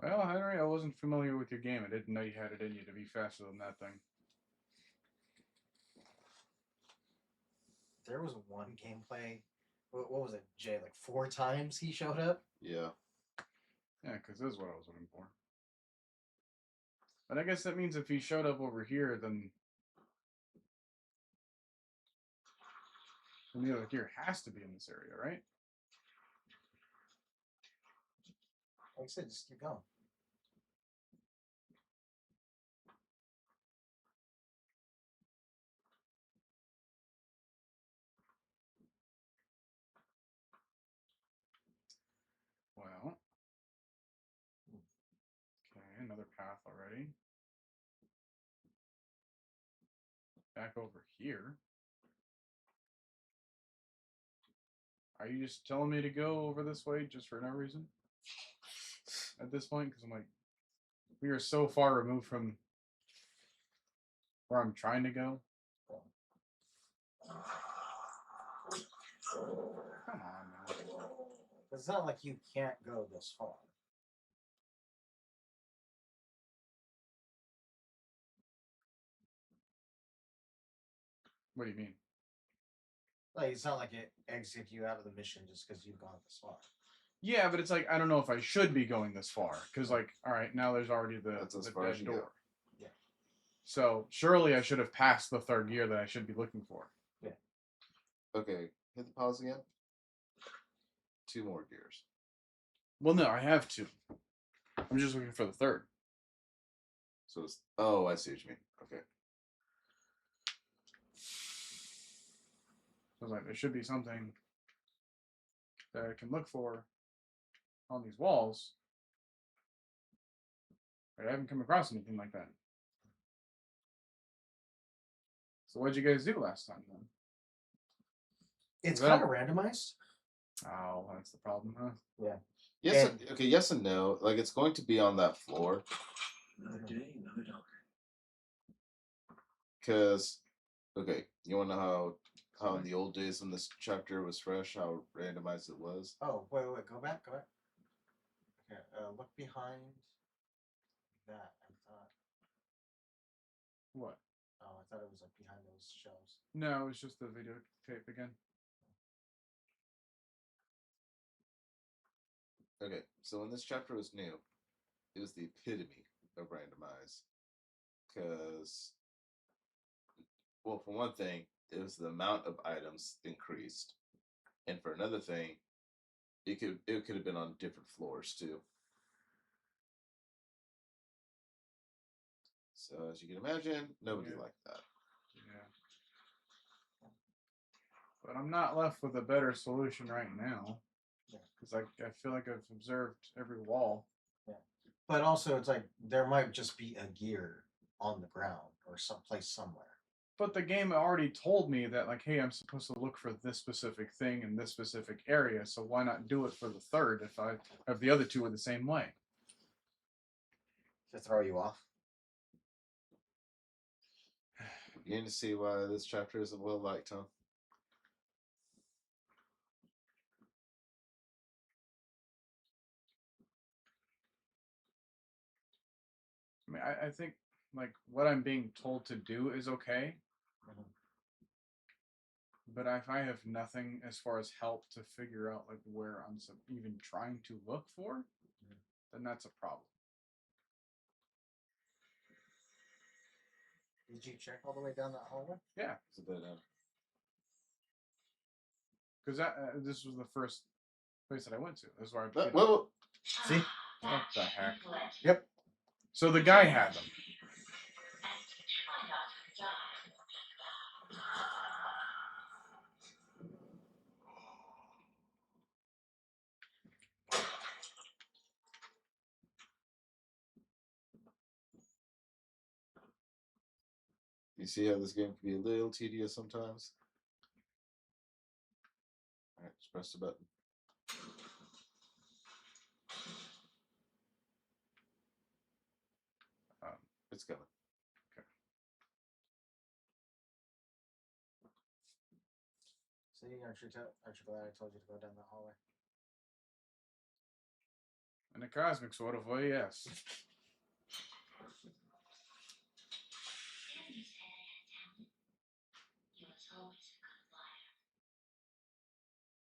Well, Henry, I wasn't familiar with your game. I didn't know you had it in you to be faster than that thing. there was one gameplay. What was it, Jay? Like 4 times he showed up. Yeah. Yeah, because this is what I was looking for. But I guess that means if he showed up over here, then the other here has to be in this area, right? Like I said, just keep going. Well. Okay, another path already. Back over here. Are you just telling me to go over this way just for no reason? At this point? Because I'm like, we are so far removed from where I'm trying to go. Come on, man. It's not like you can't go this far. What do you mean? Like it's not like it exits you out of the mission just because you've gone this far. Yeah, but it's like I don't know if I should be going this far because, like, all right, now there's already That's as the far as dead you go. door. Yeah. So surely I should have passed the third gear that I should be looking for. Yeah. Okay. Hit the pause again. 2 more gears. Well, no, I have two. I'm just looking for the third. So it's. Oh, I see what you mean. Okay. So it's like there should be something that I can look for on these walls. But I haven't come across anything like that. So what'd you guys do last time then? It's Is that- kind of randomized. Oh, that's the problem, huh? Yeah. Yes. Okay. Yes and no. Like it's going to be on that floor Another day, another dollar. because. Okay. You want to know how in the old days when this chapter was fresh, how randomized it was? Oh, wait, go back. Okay, look behind that. I thought. What? Oh, I thought it was like behind those shelves. No, it's just the videotape again. Okay. So when this chapter was new, it was the epitome of randomized. Because, well, for one thing, it was the amount of items increased, and for another thing, it could have been on different floors too. So as you can imagine, nobody Yeah. liked that. Yeah. But I'm not left with a better solution right now. Yeah. Because I feel like I've observed every wall. Yeah. But also, it's like there might just be a gear on the ground or someplace somewhere. But the game already told me that, like, hey, I'm supposed to look for this specific thing in this specific area, so why not do it for the third if the other two are the same way? To throw you off. Beginning to see why this chapter isn't well liked, huh? I mean, I think, like, what I'm being told to do is okay. Mhm. But if I have nothing as far as help to figure out, like, where I'm even trying to look for, then that's a problem. Did you check all the way down that hallway? Yeah. It's a bit. Because this was the first place that I went to. This is where I. Well, See? What the heck? Yep. So the guy had them. you see how this game can be a little tedious sometimes? Alright, just press the button. It's coming. See, aren't you glad I told you to go down that hallway? In a cosmic sort of way, yes. Bendy said I had talent. He was always a good liar.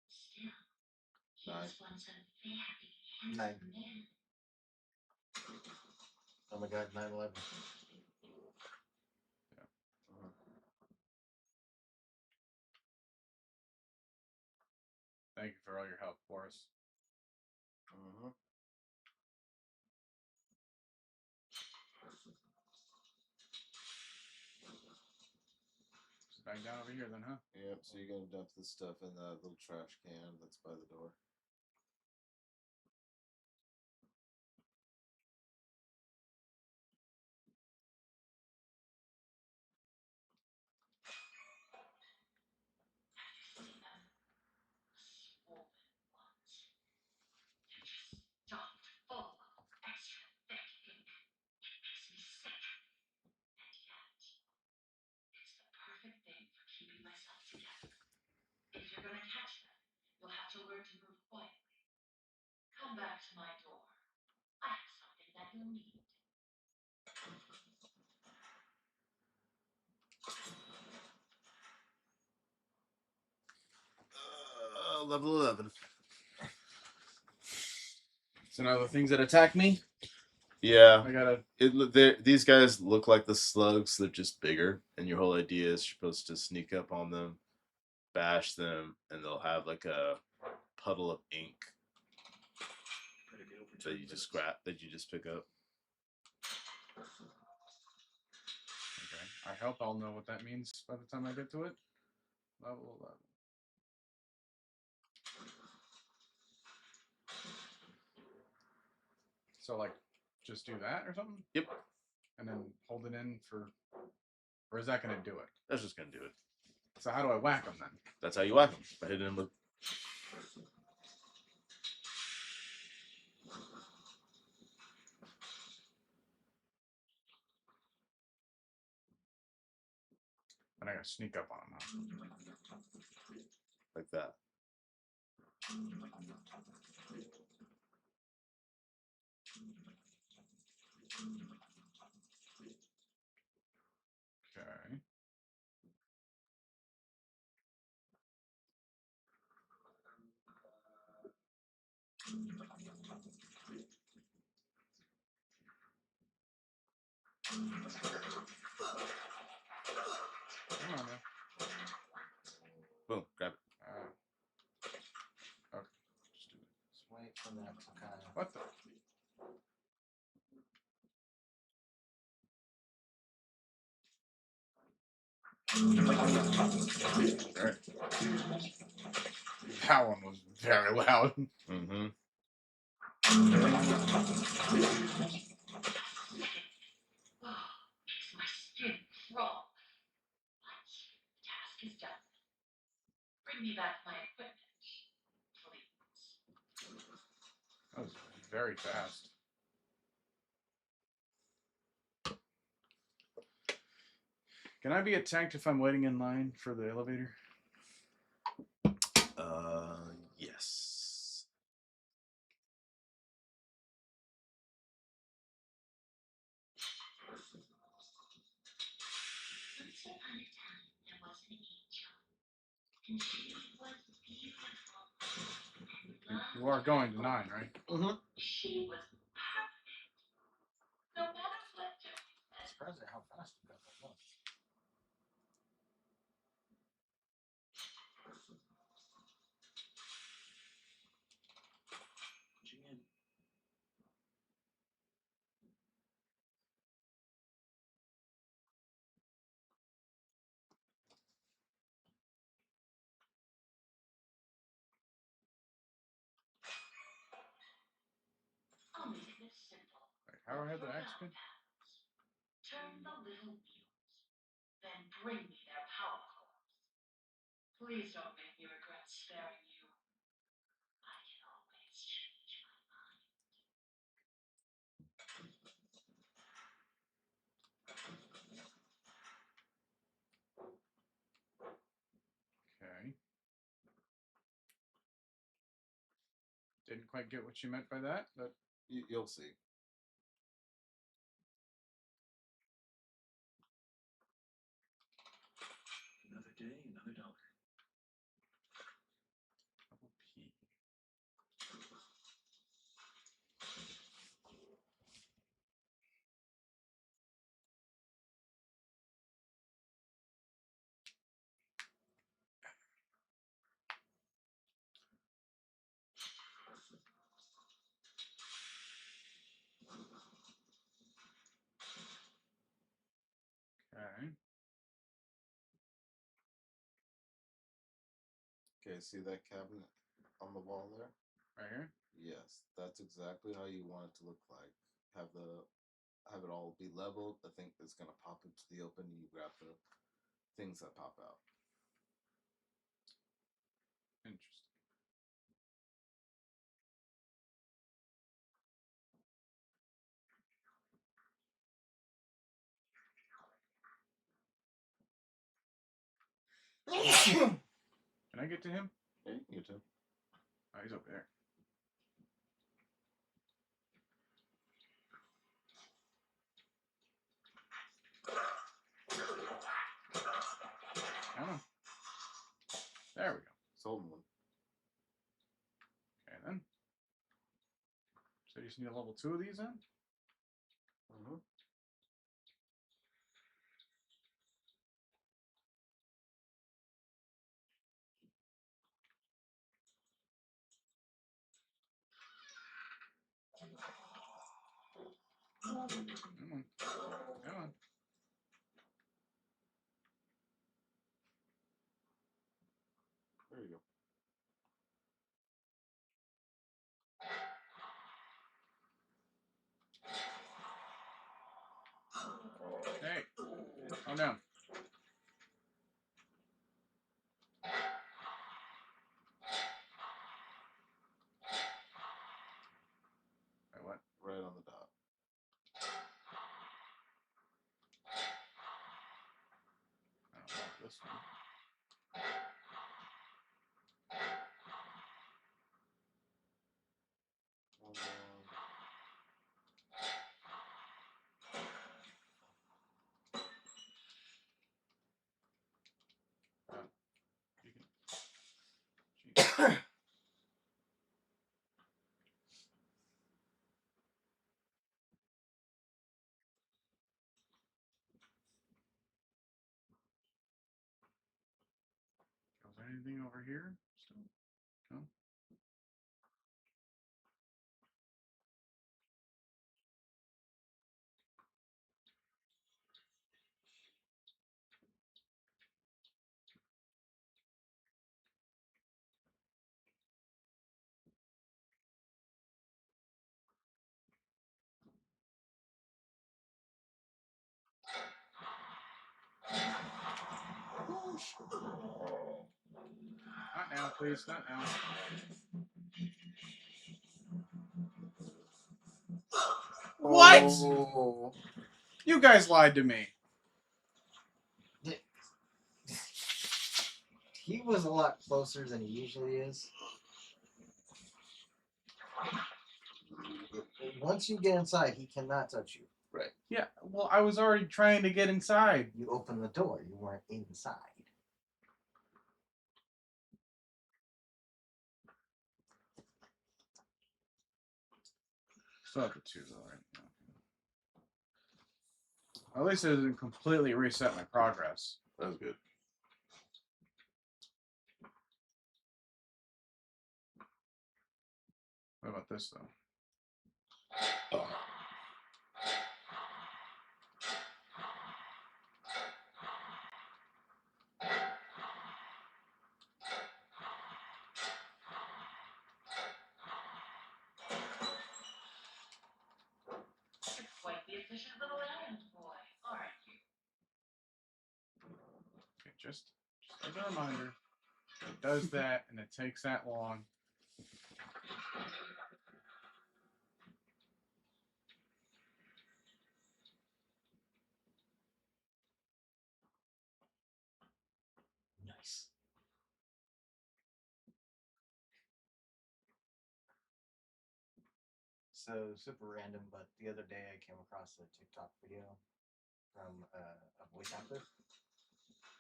Still, he was once a very handsome man. Oh my god, 9/11. Thank you for all your help, Boris. Back down over here, then, huh? Yep. So you're gonna dump this stuff in that little trash can that's by the door. Stuffed full of extra thick ink. It makes me sick. And yet, it's the perfect thing for keeping myself together. If you're gonna catch them, you'll have to learn to move quietly. Come back to my door. I have something that you'll need. Level 11. So now the things that attack me, Yeah. I gotta. These guys look like the slugs. They're just bigger, and your whole idea is you're supposed to sneak up on them, bash them, and they'll have like a puddle of ink that you just pick up. Okay. I hope I'll know what that means by the time I get to it. Level 11. So, like, just do that or something? Yep. And then hold it in for. Or is that going to do it? That's just gonna do it. So, how do I whack them then? That's how you whack them. By hitting them with. And I gotta sneak up on them, huh? Like that. Okay. Come on, man. Boom. Grab it. Okay. Just do it. Just wait for that to kind of. What the? Right. That one was very loud. Mm-hmm. Oh, makes my skin crawl. But the task is done. Bring me back my equipment, please. That was very fast. Can I be attacked if I'm waiting in line for the elevator? Yes. Once upon a time, there was an angel, and she was beautiful and You are going to 9, right? Mm-hmm. she was perfect. No matter what Joey said, Surprised at how fast you got that done. Punching in. I'll make this simple. Wait, how do I have the For axe our again? pals. Turn the little wheels, then bring me their power cores. Please don't make me regret sparing you. I can always change my mind. Okay. Didn't quite get what you meant by that, but You'll see. Another day, another dollar. double P. Okay. Okay, see that cabinet on the wall there? Right here? Yes, that's exactly how you want it to look like. Have it all be leveled. The thing is gonna pop into the open. You grab the things that pop out. Interesting. Can I get to him? Yeah, you can get to. Oh, he's over there. Come on. There we go. Sold one. Okay, then. So you just need a level 2 of these then? Mm-hmm. Come on. Come on. There you go. Hey. Calm down. Wait, what? Right on the dot. I don't want this one. One more. You can. Jeez. Was there anything over here still? No? Not now, please. Not now. What? Oh. You guys lied to me. He was a lot closer than he usually is. Once you get inside, he cannot touch you. Right. Yeah, well, I was already trying to get inside. You opened the door. You weren't inside. Still have the 2 though, right? At least it didn't completely reset my progress. That was good. What about this though? You're quite the efficient little errand boy, aren't you? Okay, just as a reminder, it does that and it takes that long. Nice. So super random, but the other day I came across a TikTok video from a voice actor,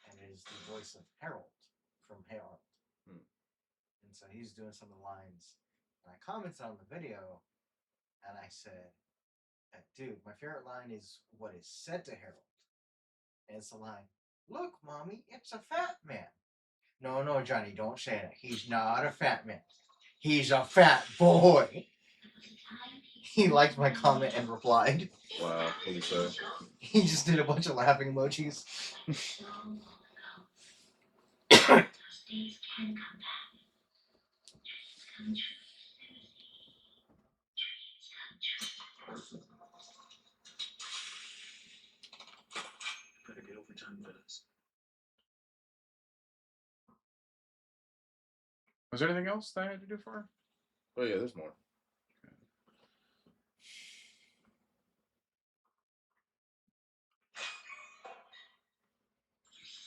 and it is the voice of Harold from Harold. And so he's doing some of the lines, and I commented on the video, and I said, "Dude, my favorite line is what is said to Harold, and it's the line, 'Look, mommy, it's a fat man.'" No, no, Johnny, don't say that. He's not a fat man. He's a fat boy. He liked my comment and replied. Wow. What do you say? He just did a bunch of laughing emojis. Those days can come back. Dreams come true, Susie. Dreams come true. Better get overtime minutes. Was there anything else that I had to do for her? Oh yeah, there's more.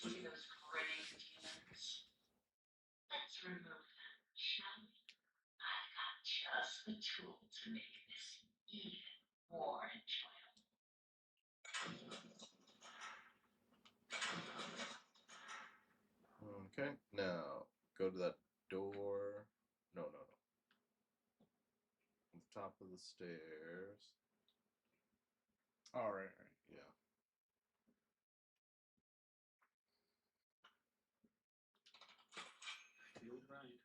See those grinning demons? Let's remove them, shall we? I've got just the tool to make this even more enjoyable. Okay. Now go to that door. No, no, no. On the top of the stairs. All right. Yeah. Feel right.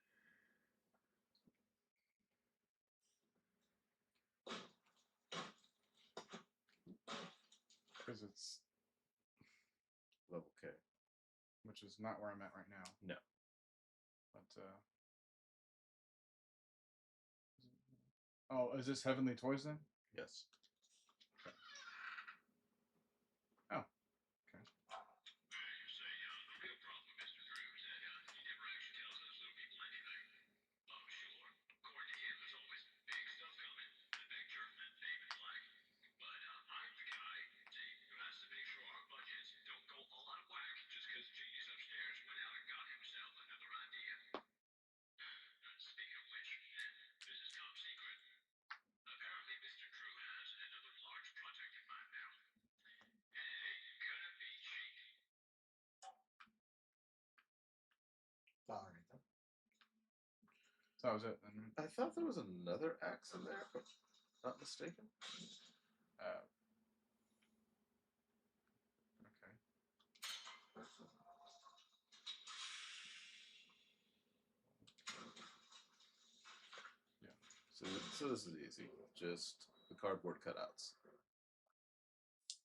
Because it's Level K. which is not where I'm at right now. No. But oh, is this Heavenly Toys then? Yes. Oh, okay. All right, then. So that was it then. I thought there was another axe in there, if I'm not mistaken. Okay. So this is easy. Just the cardboard cutouts.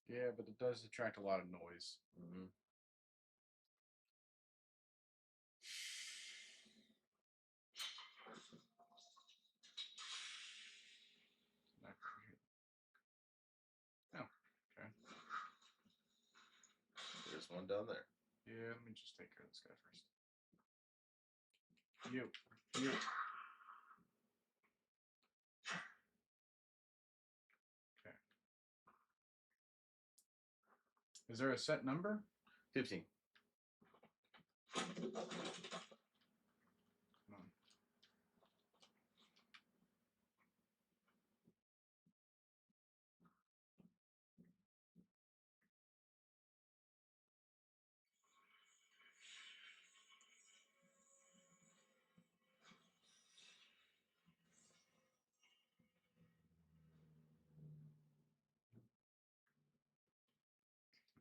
Yeah, but it does attract a lot of noise. Mm-hmm. Oh, okay. There's one down there. Yeah, let me just take care of this guy first. You. Okay. Is there a set number? 15. Come on.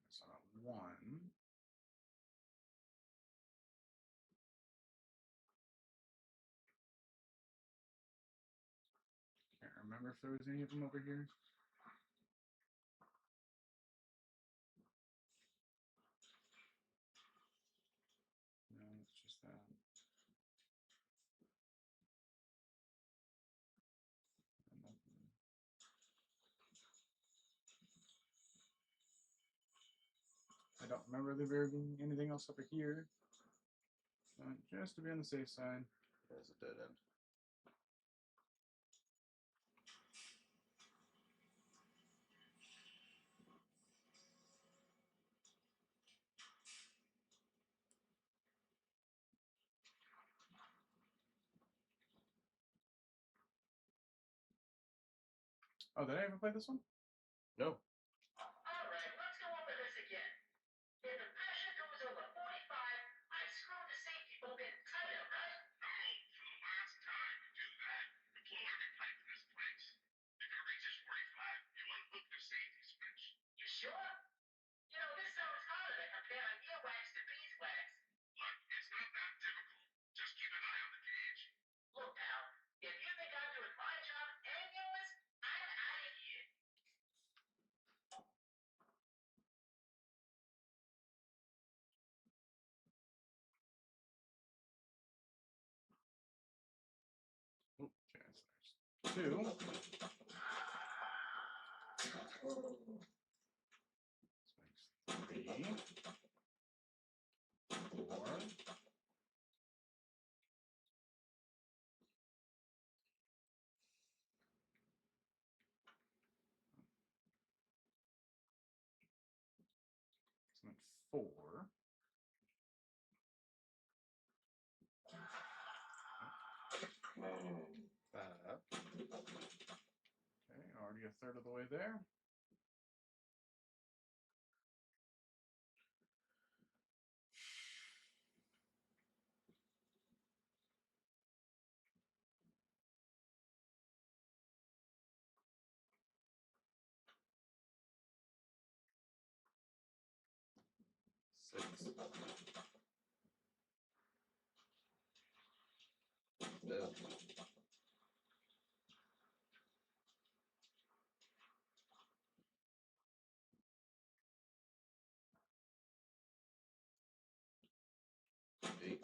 It's on a 1. Can't remember if there was any of them over here. No, it's just that. I don't remember there being anything else over here. Just to be on the safe side. There's a dead end. Oh, did I ever play this one? No. Alright, let's go over this again. If the pressure goes over 45, I screw the safety bolt in tighter, right? No, for the last time you do that, you blow every pipe in this place. If it reaches 45, you unhook the safety switch. You sure? You know, this sounds harder to compare earwax to beeswax. Look, it's not that difficult. Just keep an eye on the gauge. Look, pal, if you think I'm doing my job and yours, I'm out of here. Okay, so there's 2. This makes 3. 4. This meant 4. Okay, already a third of the way there. Six. Dead. Eight.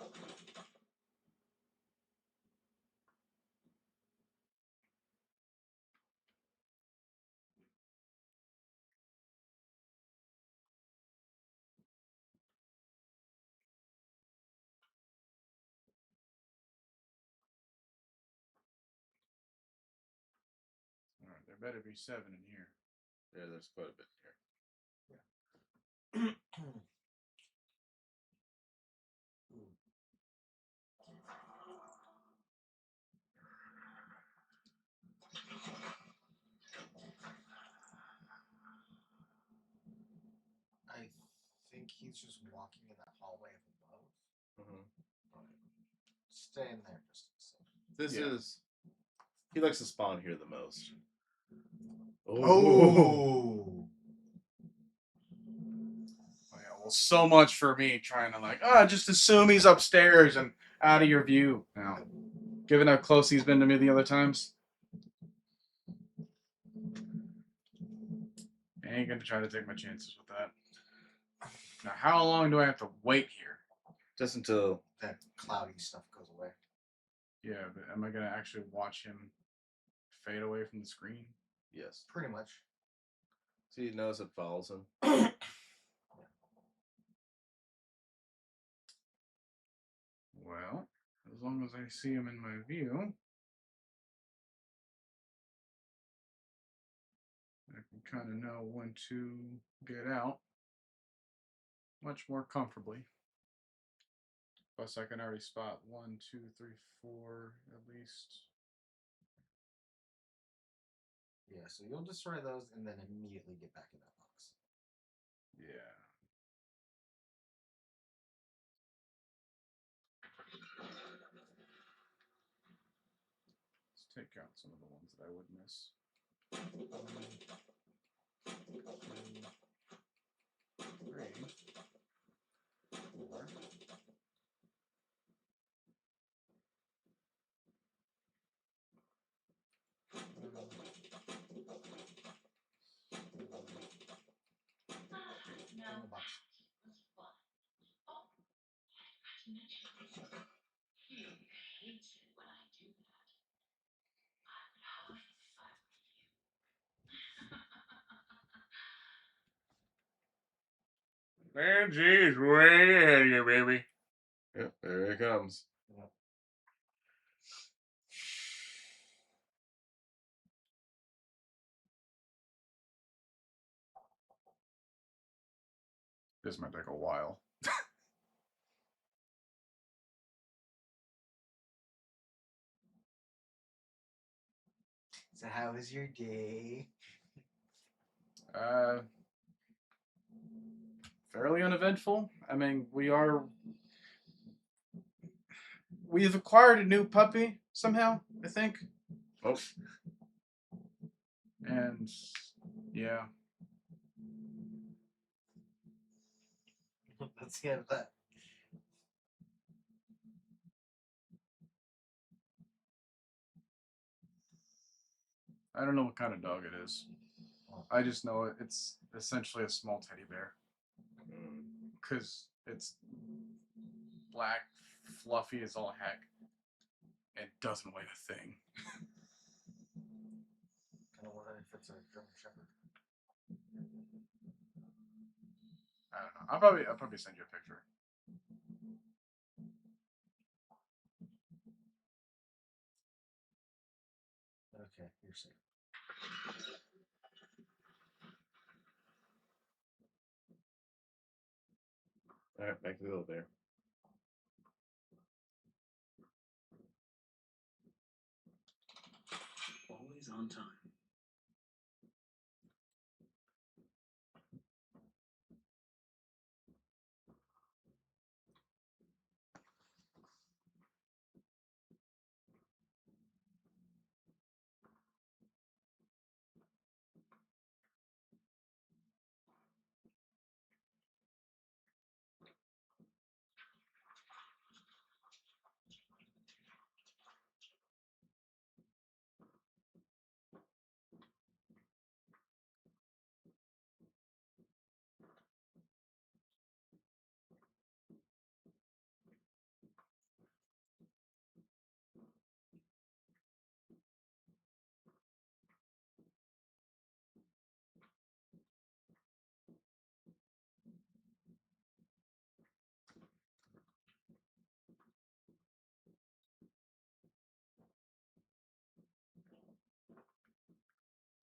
All right, there better be 7 in here. Yeah, there's quite a bit here. I think he's just walking in that hallway above. Mm-hmm. But stay in there just a second. This Yeah. is. He likes to spawn here the most. Oh! Oh, yeah, well, so much for me trying to just assume he's upstairs and out of your view now. Given how close he's been to me the other times. I ain't gonna try to take my chances with that. Now, how long do I have to wait here? Just until. That cloudy stuff goes away. Yeah, but am I gonna actually watch him fade away from the screen? Yes. Pretty much. See, he knows it follows him. Well, as long as I see him in my view, I can kind of know when to get out much more comfortably. Plus, I can already spot 1, 2, 3, 4 at least. Yeah, so you'll destroy those and then immediately get back in that box. Yeah. Let's take out some of the ones that I would miss. 1, 2, 3, 4. Now In the box. that was fun. Oh, I forgot to mention this. You hate it when I do that. I would huff if I were you. Benji's way ahead of you, baby. Yep, there it comes. Yep. This might take a while. So how was your day? Fairly uneventful. I mean, we've acquired a new puppy somehow, I think. Oh, And yeah, Let's get that. I don't know what kind of dog it is. I just know it's essentially a small teddy bear because it's black, fluffy as all heck, and doesn't weigh a thing. Kind of wondering if it's a German Shepherd. I don't know. I'll probably send you a picture. Okay, you're safe. all right, back to the elevator. Always on time.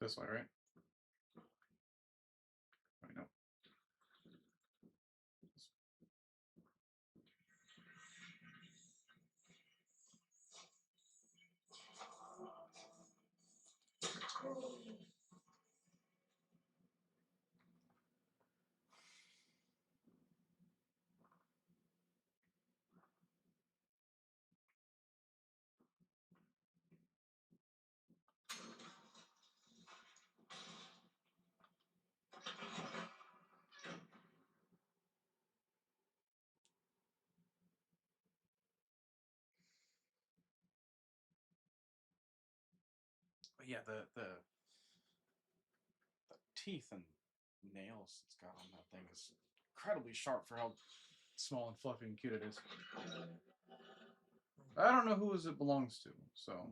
This way, right? Wait, no. But yeah, the teeth and nails it's got on that thing is incredibly sharp for how small and fluffy and cute it is. I don't know whose it belongs to, so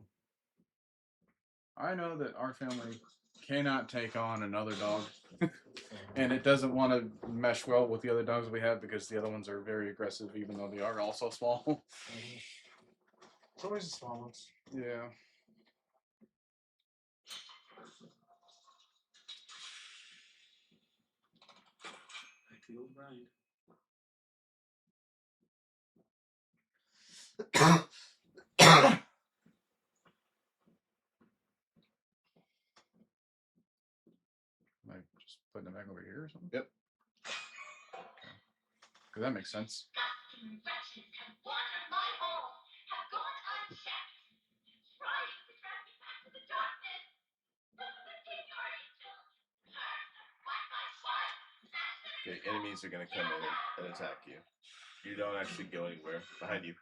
I know that our family cannot take on another dog, and it doesn't want to mesh well with the other dogs we have because the other ones are very aggressive, even though they are also small. It's always the small ones. Yeah. I feel right. Like just putting it back over here or something. Yep. Because that makes sense. Disgusting wretches have wandered my home, have gone unchecked, trying to drag me back to the darkness. Take your angels, curse them, wipe my blood, smash them Okay, into enemies are gonna come in and attack you. You don't actually go anywhere. Behind you.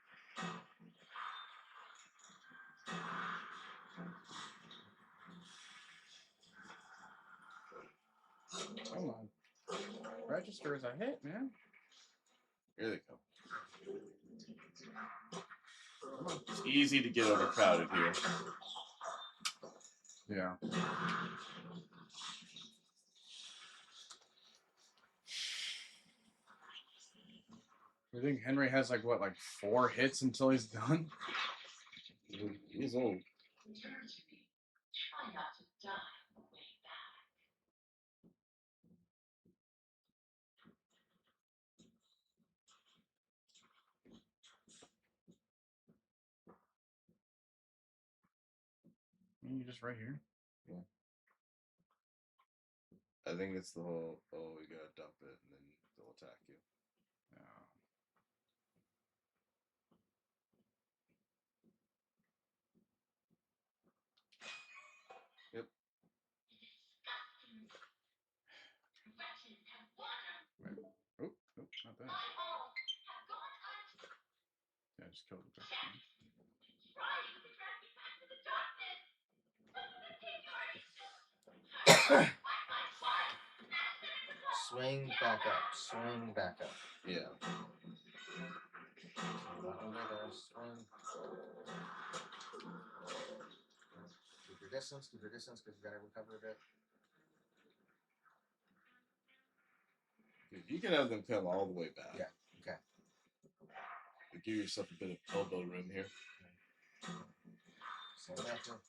Come on. Register as a hit, man. Here they come. It's easy to get overcrowded here. Yeah. I think Henry has like 4 hits until he's done. He's old. Return to me. Try not to die on the way back. You just right here. Yeah. I think it's the whole, oh, we gotta dump it, and then they'll attack you. Yeah. Yep. Wretches have wandered Wait. Oh, nope, not that. my home, have gone unchecked, Yeah, I just killed the trying to drag me back to the darkness. Take your angels, curse them, wipe my blood, smash them into blood. Swing back up. Swing back up. Yeah. Not over there. Swing. Keep your distance. Keep your distance because you gotta recover a bit. You can have them come all the way back. Yeah. Okay. But give yourself a bit of elbow room here. So back up.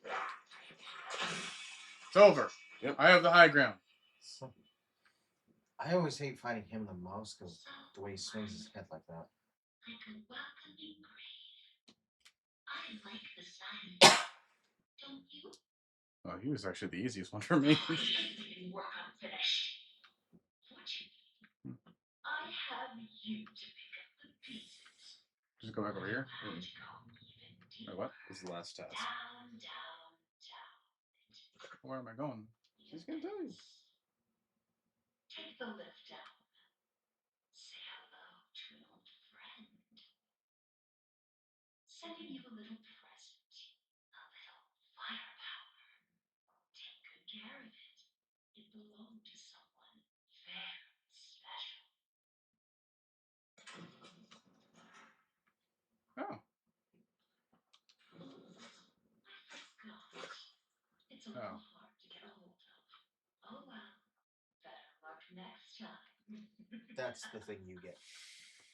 Yeah. It's over. Yep. I have the high ground. So, I always hate fighting him the most because the way he swings his head like that. Like a welcoming grave. I like the silence. Don't you? Oh, he was actually the easiest one for me. Leaving work unfinished. Fortunately, I have you to pick up the pieces. Just go back over here. How to go even deeper. Wait, what? This is the last task. Down, down, down. Where am I going? She's gonna tell you. Take the lift down. Say hello to an old friend. Sending you a little present. A little firepower. Take good care of it. It belonged to someone very special. Oh. I forgot. It's a Oh. little hard to get a hold of. Oh well. Better luck next time. That's the thing you get.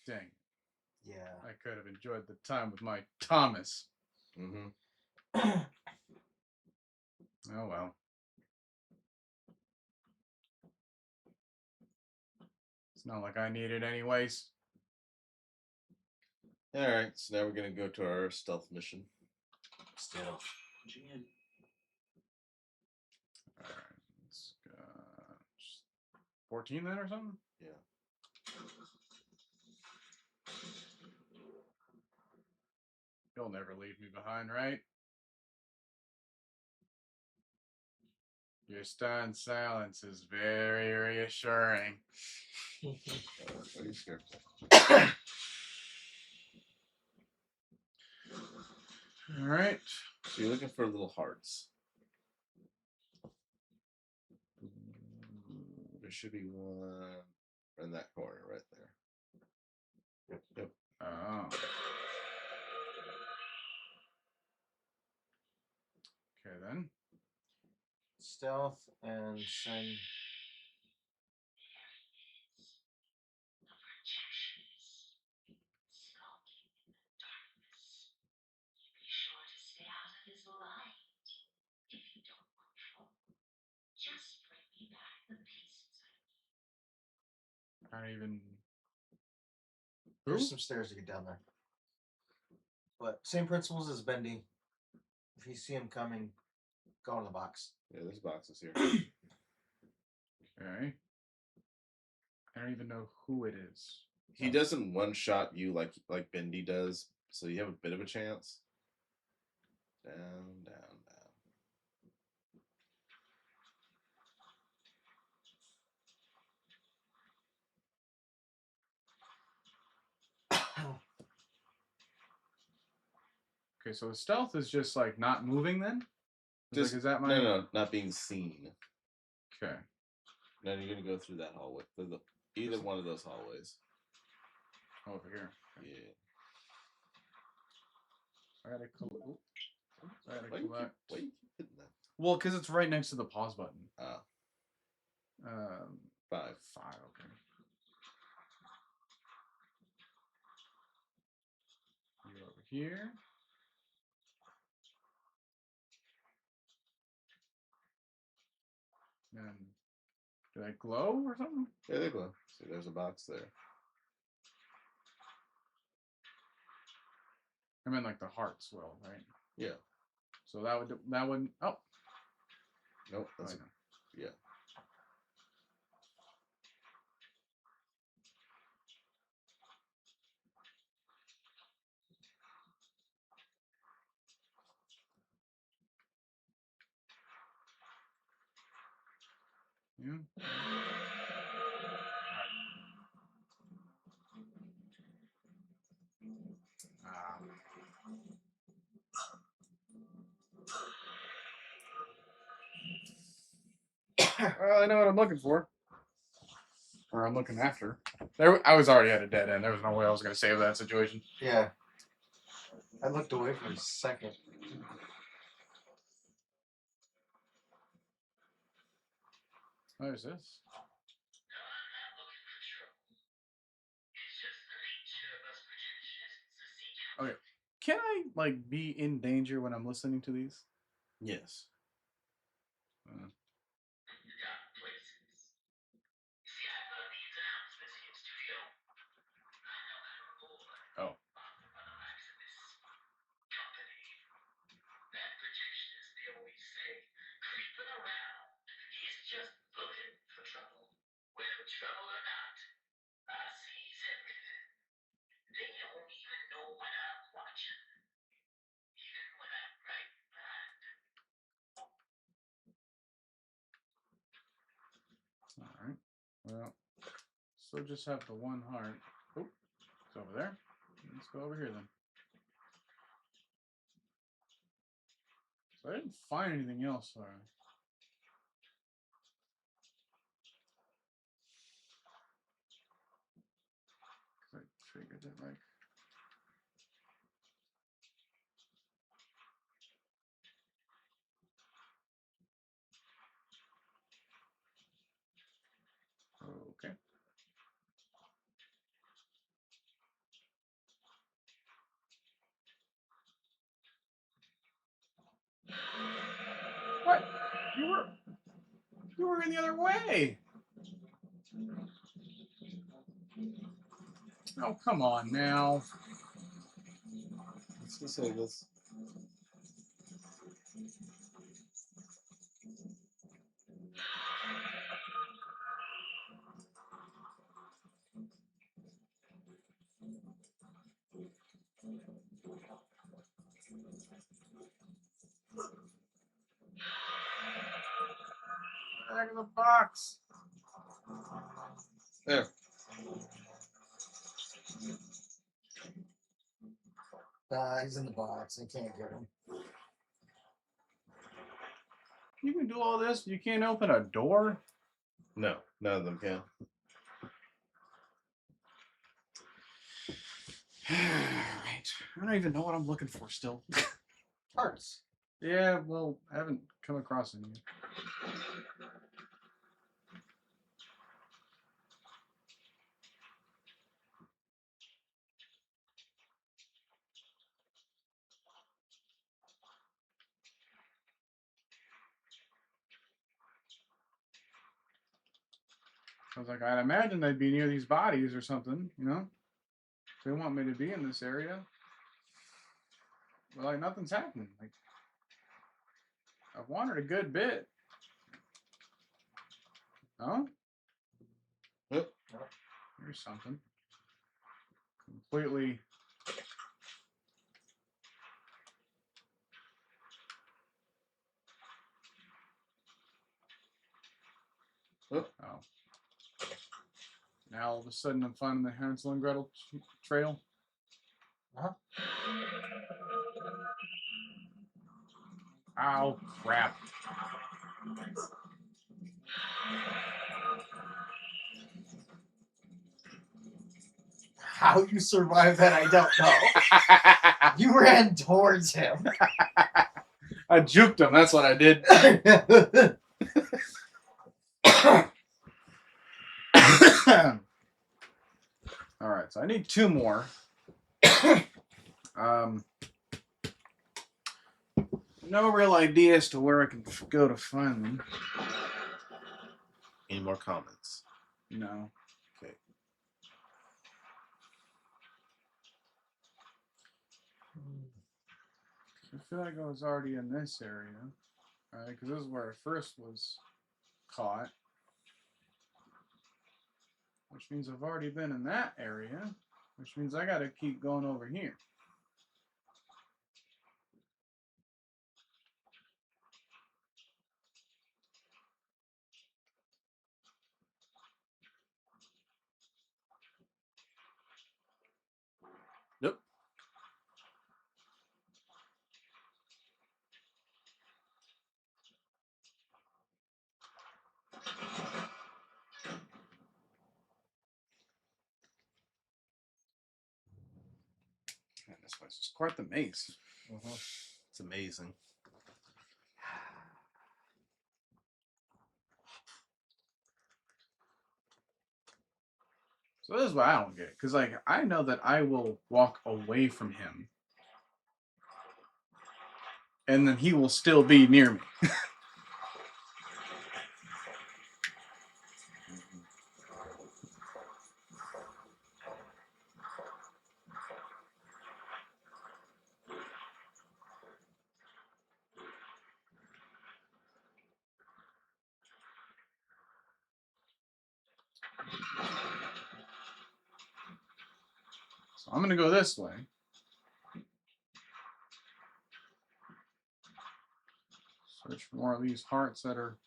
Dang. Yeah. I could have enjoyed the time with my Thomas. Mm-hmm. Oh well. It's not like I need it anyways. Alright, so now we're gonna go to our stealth mission. Still. Punching in. Alright, let's go. 14 then or something? Yeah. You'll never leave me behind, right? Your stunned silence is very reassuring. What are you scared? All right. So you're looking for little hearts. There should be one in that corner right there. Yep. Oh. Okay then. Stealth and send. The projectionist, skulking in the darkness. You be sure to stay out of his light. If you don't want trouble, just bring me back the pieces I need. I don't even. There's Who? some stairs to get down there. But same principles as Bendy. If you see him coming, go in the box. Yeah, there's boxes here. Okay. I don't even know who it is. He doesn't one shot you like Bendy does, so you have a bit of a chance. Down, down, down. Okay, so the stealth is just like not moving then? Just, Is that my. no, not being seen. Okay. No, you're gonna go through that hallway. Through either one of those hallways. Over here. Yeah. I gotta collect. I gotta Why you collect. keep hitting that? Well, because it's right next to the pause button. Ah, 5. 5, okay. You over here. And do they glow or something? Yeah, they glow. See, there's a box there. I mean, like the hearts will, right? Yeah. So that would. Oh. Nope. That's I know. yeah. Yeah. Ah. Well, I know what I'm looking for. Or I'm looking after. I was already at a dead end. There was no way I was going to save that situation. Yeah. I looked away for a second. What is this? Okay. Can I like be in danger when I'm listening to these? Yes. Oh. All right. Well, so just have the one heart. Oh, it's over there. Let's go over here then. So I didn't find anything else. I figured that like. Okay. What? You were in the other way. Oh, come on now. Let's just say this. Back of the box. There. He's in the box. I can't get him. You can do all this, but you can't open a door? No, none of them can. Right. I don't even know what I'm looking for still. Hearts. Yeah, well, I haven't come across any. I was like, I'd imagine they'd be near these bodies or something, you know? If they want me to be in this area. But like nothing's happening. Like I've wandered a good bit. Oh? Yep. Here's something. Completely. Yep. Oh. Now all of a sudden I'm finding the Hansel and Gretel trail. Oh, crap. How you survived that, I don't know. You ran towards him. I juked him, that's what I did. Alright, so I need 2 more. No real idea as to where I can go to find them. Any more comments? No. Okay. I feel like I was already in this area. Right, because this is where I first was caught. Which means I've already been in that area. Which means I gotta keep going over here. Yep. Man, this place is quite the maze. It's amazing. So this is what I don't get. Because, like, I know that I will walk away from him. And then he will still be near me. So I'm going to go this way. Search for more of these hearts that are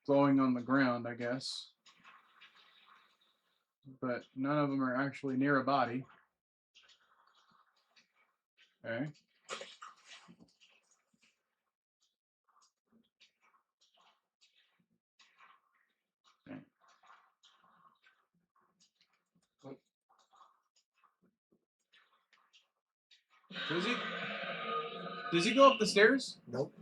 glowing on the ground, I guess. But none of them are actually near a body. Okay. Okay. Does he go up the stairs? Nope.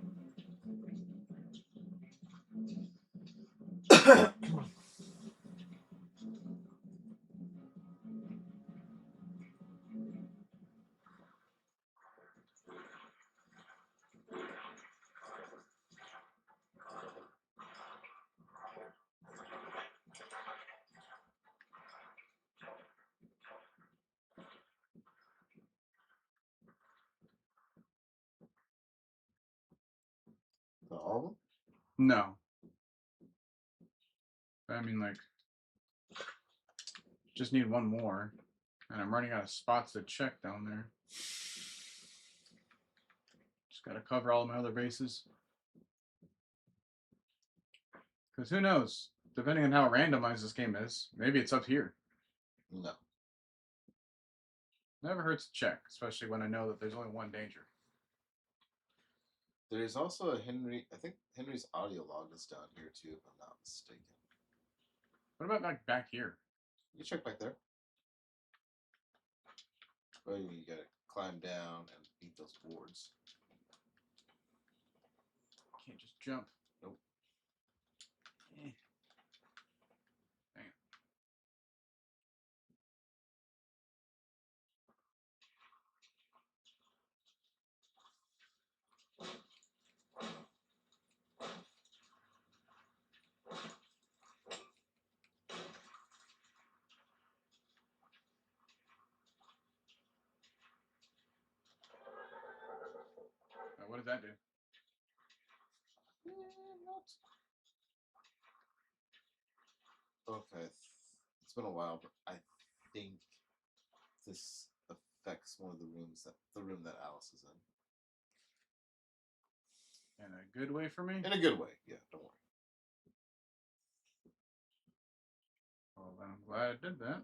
All of them? No. I mean, like, just need 1 more. And I'm running out of spots to check down there. Just gotta cover all of my other bases. Because who knows? Depending on how randomized this game is, maybe it's up here. No. Never hurts to check, especially when I know that there's only one danger. There's also a Henry. I think Henry's audio log is down here too, if I'm not mistaken. What about like back here? You check back there. Oh, you gotta climb down and beat those boards. Can't just jump. Nope. Eh. Dang it. What does that do? Okay, it's been a while, but I think this affects one of the rooms the room that Alice is in. In a good way for me? In a good way, yeah. Don't worry. Well, then I'm glad I did that.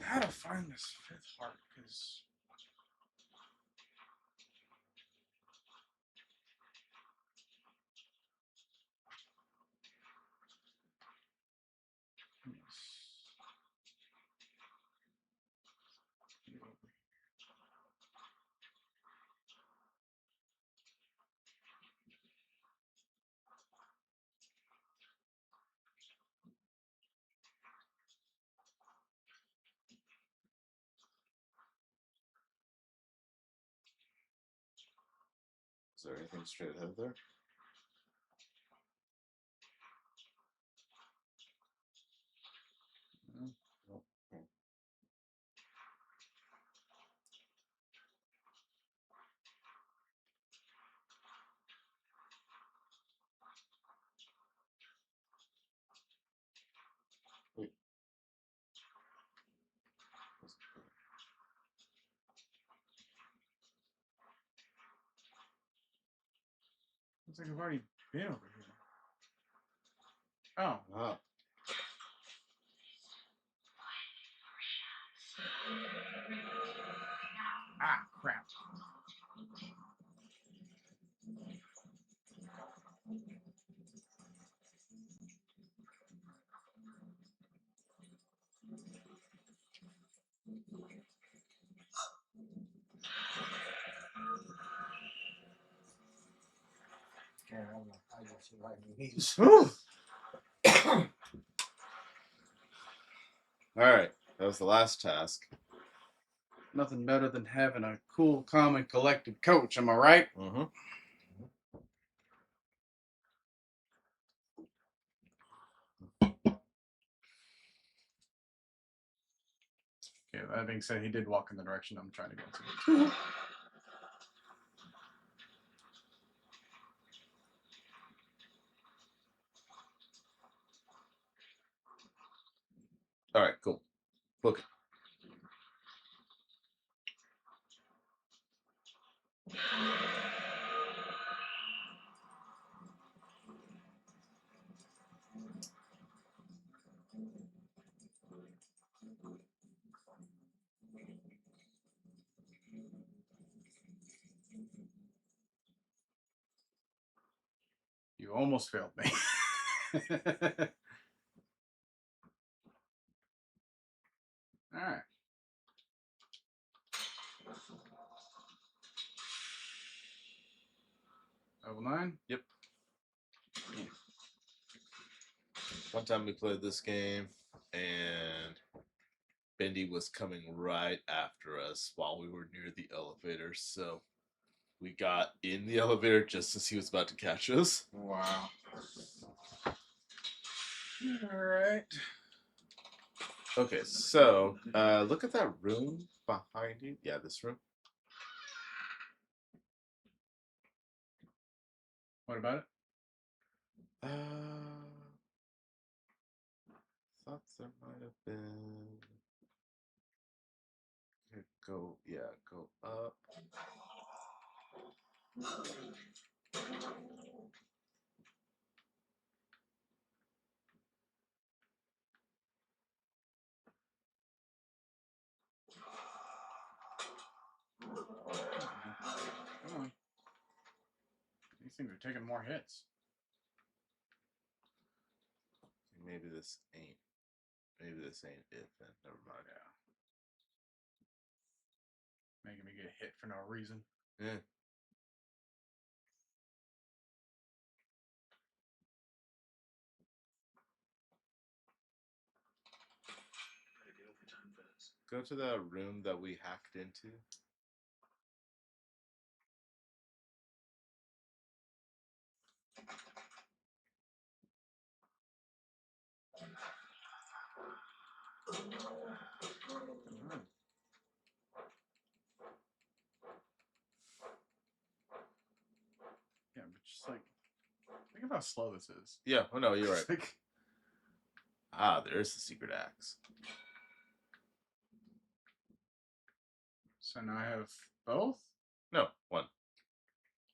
How to find this fifth heart? Because Is there anything straight ahead there? Nope. Okay. Wait. looks like I've already been over here. Oh. Ah. Ah, crap. Yeah, I don't know how you survive these. All right, that was the last task. Nothing better than having a cool, calm, and collected coach, am I right? Mm-hmm. Okay, that being said, he did walk in the direction I'm trying to go to. All right, cool. Book it. You almost failed me. All right. Level 9? Yep. One time we played this game, and Bendy was coming right after us while we were near the elevator, so we got in the elevator just as he was about to catch us. Wow. All right. Okay, so look at that room behind you. Yeah, this room. What about it? Thought there might have been. Here, go, yeah, go up. Come on. These things are taking more hits. Maybe this ain't it then. Never mind. Yeah. Making me get hit for no reason. Yeah. Gotta get overtime for this. Go to the room that we hacked into. Alright. Yeah, but just like, think of how slow this is. Yeah. Oh no, you're right. It's like, Ah, there's the secret axe. so now I have both. No, one.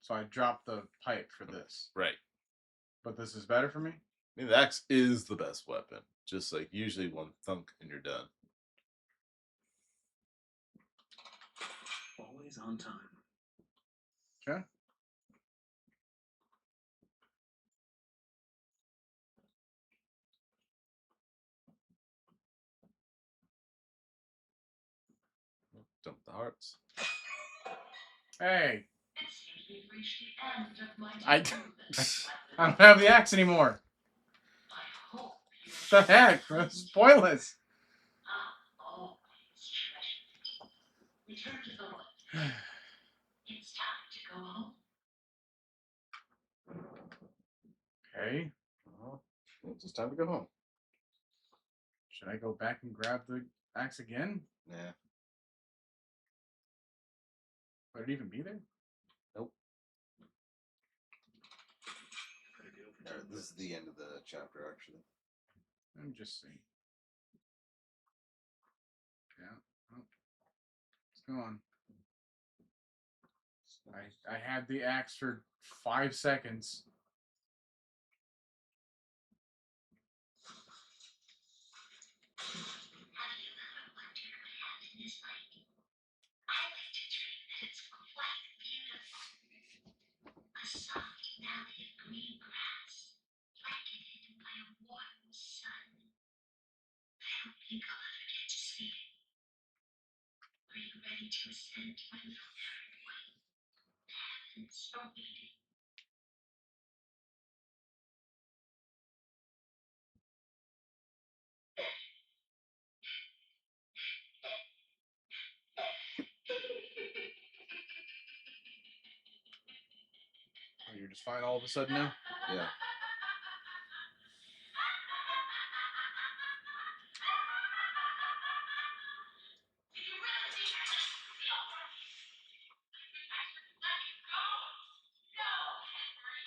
So I dropped the pipe for this, Right. but this is better for me. I mean, the axe is the best weapon. Just like usually one thunk and you're done. Always on time. Okay. Dump the hearts. Hey, It seems we've reached the end of my I time with this weapon. I don't have the axe anymore. I hope you The heck? That's pointless. I'll always treasure it. Return to the wood. It's time to go home. Okay. Well, it's just time to go home. Should I go back and grab the axe again? Nah. Would it even be there? Nope. Gotta get overtime for This is the end of the chapter, actually. Let me just see. Yeah. Oh. It's gone. I had the axe for 5 seconds. Have you ever wondered what heaven is like? I like to dream that it's quite beautiful. A soft valley of green grass, blanketed by a warm sun. I don't think I'll ever get to see it. Are you ready to ascend, my little third boy? The heavens are waiting. Oh, you're just fine all of a sudden now? Yeah. Do you really think I let you feel for me? You think I should let you go? No, Henry.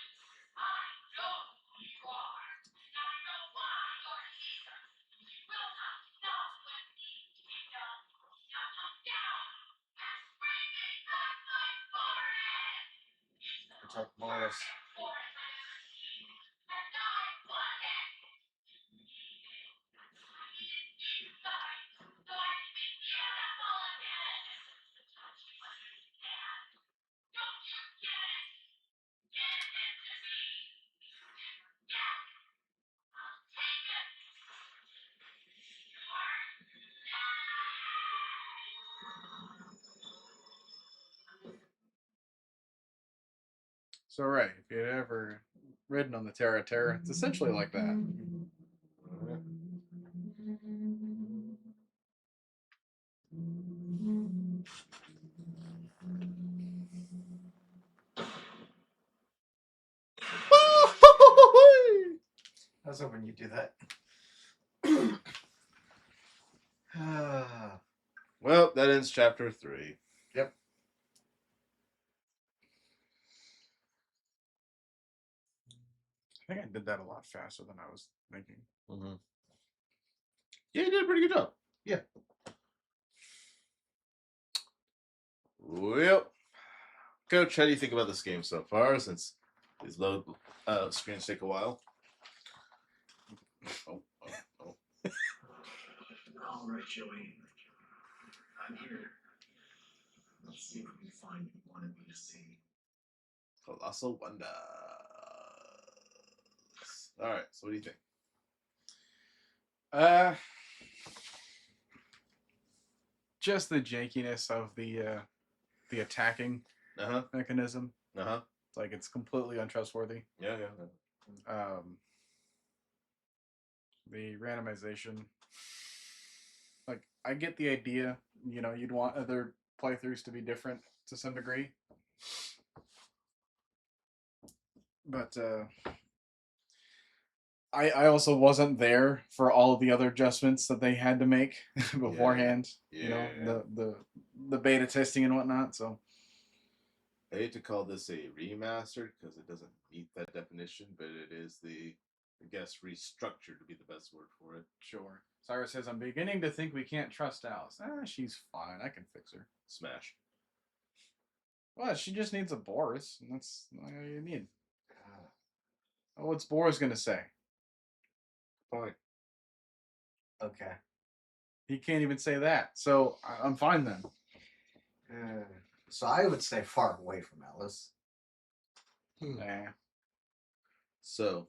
I know who you are, and I know why you're here. You will not stop what needs to be done. Now come down and bring me back my forehead. It's the Protect most Morris. perfect forehead I've ever seen, and I want it. I need it inside, so I can be beautiful again. Don't you understand? Don't you get it? Give it to me. Yes, I'll take it. You're So right, if you'd ever ridden on the Terra Terra, it's essentially like that. I was hoping you'd do that. Well, that ends chapter 3. Yep. I think I did that a lot faster than I was thinking. Mm-hmm. Yeah, you did a pretty good job. Yeah. Well, Coach, how do you think about this game so far? Since These load screens take a while. Oh. All right, Joey. I'm here. Let's see if we can find what you wanted me to see. Colossal Wonders. All right. So what do you think? Just the jankiness of the attacking Uh mechanism. huh. It's like it's completely untrustworthy. Yeah. The randomization. Like I get the idea, you know, you'd want other playthroughs to be different to some degree. But I also wasn't there for all of the other adjustments that they had to make beforehand. You know, Yeah. the beta testing and whatnot. So I hate to call this a remaster because it doesn't meet that definition, but it is I guess, restructured to be the best word for it. sure. Cyrus says, "I'm beginning to think we can't trust Alice. She's fine. I can fix her. Smash. Well, she just needs a Boris, and that's all you need. Oh, what's Boris gonna say? Point. Okay. He can't even say that. So I'm fine then. So I would stay far away from Alice. Nah. So,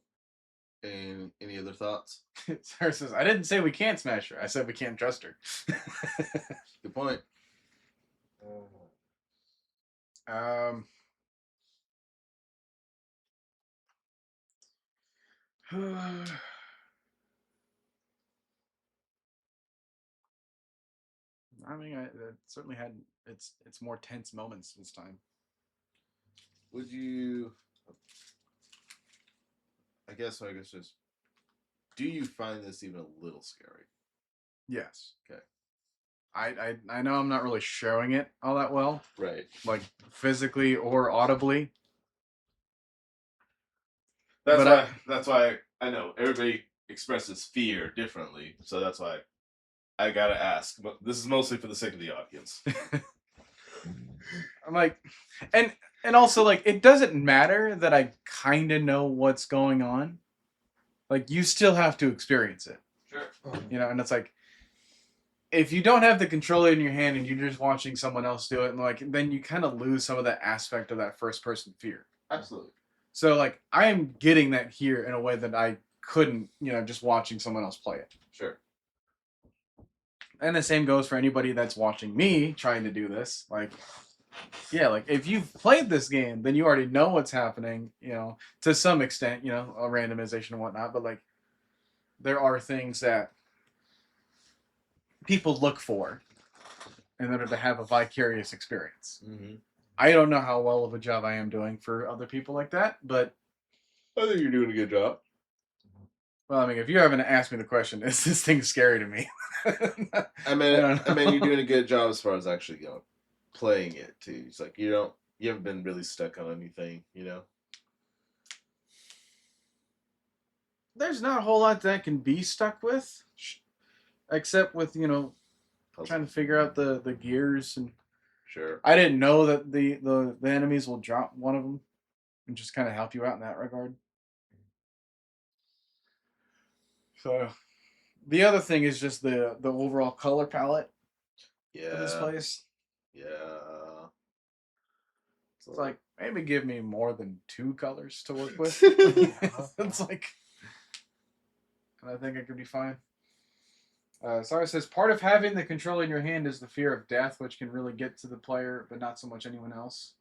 and any other thoughts? Cyrus says, "I didn't say we can't smash her. I said we can't trust her." Good point. um. I mean, it certainly had its more tense moments this time. Would you? I guess just. Do you find this even a little scary? Yes. Okay. I know I'm not really showing it all that well, Right. like physically or audibly. That's why I know everybody expresses fear differently, so that's why I gotta ask. But this is mostly for the sake of the audience. I'm like, and also like it doesn't matter that I kind of know what's going on. Like you still have to experience it. Sure. You know, and it's like if you don't have the controller in your hand and you're just watching someone else do it, and like then you kind of lose some of that aspect of that first person fear. Absolutely. So like I am getting that here in a way that I couldn't, you know, just watching someone else play it. Sure. And the same goes for anybody that's watching me trying to do this. Like, yeah, like if you've played this game, then you already know what's happening, you know, to some extent, you know, a randomization and whatnot. But like, there are things that people look for in order to have a vicarious experience. Mm-hmm. I don't know how well of a job I am doing for other people like that, but I think you're doing a good job. well, I mean, if you haven't asked me the question, is this thing scary to me? I mean, you're doing a good job as far as actually, playing it too. It's like you haven't been really stuck on anything, you know. There's not a whole lot that can be stuck with, except with, you know, trying to figure out the gears. And Sure. I didn't know that the enemies will drop one of them and just kind of help you out in that regard. So the other thing is just the overall color palette Yeah. for this place. Yeah. It's like maybe give me more than 2 colors to work with. It's like, and I think it could be fine. Sarah says part of having the control in your hand is the fear of death, which can really get to the player, but not so much anyone else.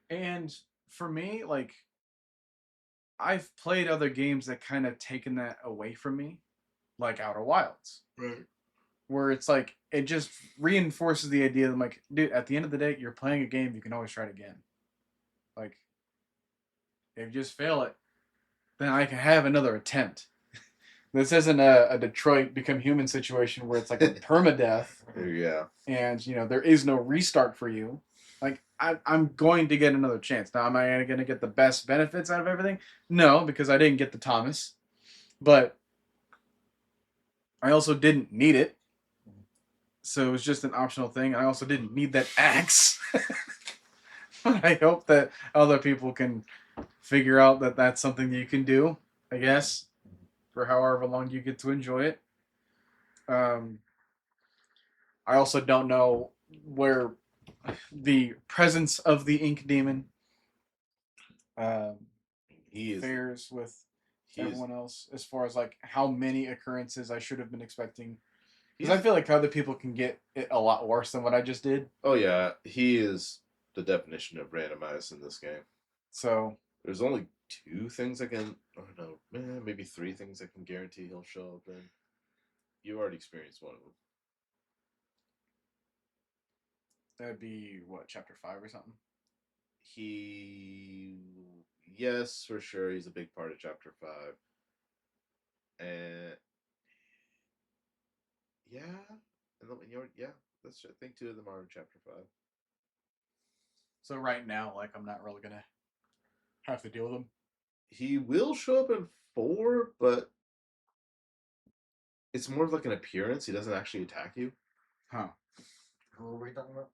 And for me, like, I've played other games that kind of taken that away from me, like Outer Wilds. Right. Where it's like, it just reinforces the idea that I'm like, dude, at the end of the day, you're playing a game, you can always try it again. Like, if you just fail it, then I can have another attempt. This isn't a Detroit Become Human situation where it's like a permadeath. Yeah. And, you know, there is no restart for you. Like, I'm going to get another chance. Now, am I going to get the best benefits out of everything? No, because I didn't get the Thomas. But I also didn't need it. So it was just an optional thing. I also didn't need that axe. I hope that other people can figure out that that's something that you can do. I guess for however long you get to enjoy it. Um, I also don't know where the presence of the ink demon um, He is. fares with He is. everyone else as far as like how many occurrences I should have been expecting. Because He's I feel like other people can get it a lot worse than what I just did. oh yeah, he is the definition of randomized in this game. So There's only 2 things I can. Oh no, maybe 3 things I can guarantee he'll show up in. You already experienced one of them. that'd be what, chapter 5 or something? He, yes, for sure, he's a big part of chapter 5, and yeah, and then you're yeah. That's I think 2 of them are in chapter 5. So right now, like I'm not really gonna have to deal with them. He will show up in 4, but it's more of like an appearance. He doesn't actually attack you. Huh. Who were we talking about?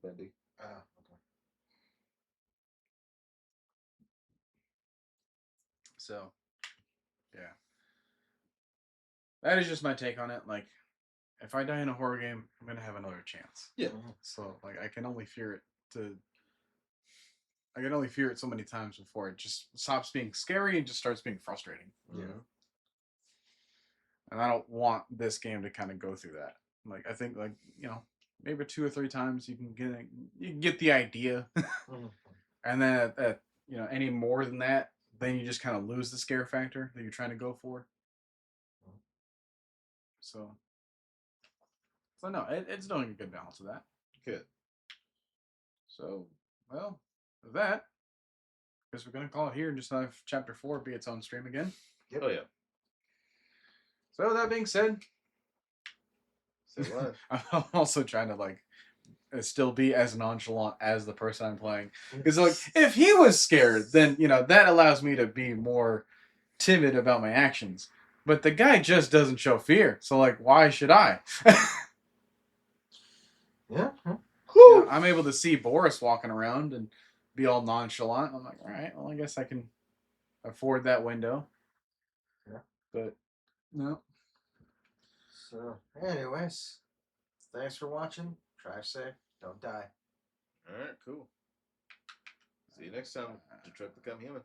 Bendy. Okay. So yeah. That is just my take on it. Like if I die in a horror game, I'm gonna have another chance. Yeah. So like I can only fear it to I can only fear it so many times before it just stops being scary and just starts being frustrating. Yeah. And I don't want this game to kind of go through that. Like I think like, maybe 2 or 3 times you can get the idea. And then at any more than that, then you just kind of lose the scare factor that you're trying to go for. So no, it's doing a good balance of that. Good. So, well, with that, I guess we're gonna call it here and just have chapter 4 be its own stream again. Yep. Oh yeah. So with that being said, Say what? I'm also trying to like still be as nonchalant as the person I'm playing. Because like if he was scared, then that allows me to be more timid about my actions. But the guy just doesn't show fear, so like why should I? Yeah. I'm able to see Boris walking around and be all nonchalant. I'm like, all right, well I guess I can afford that window. Yeah. But no. So, anyways, thanks for watching. Drive safe. Don't die. All right, cool. See you next time. Detroit Become Human.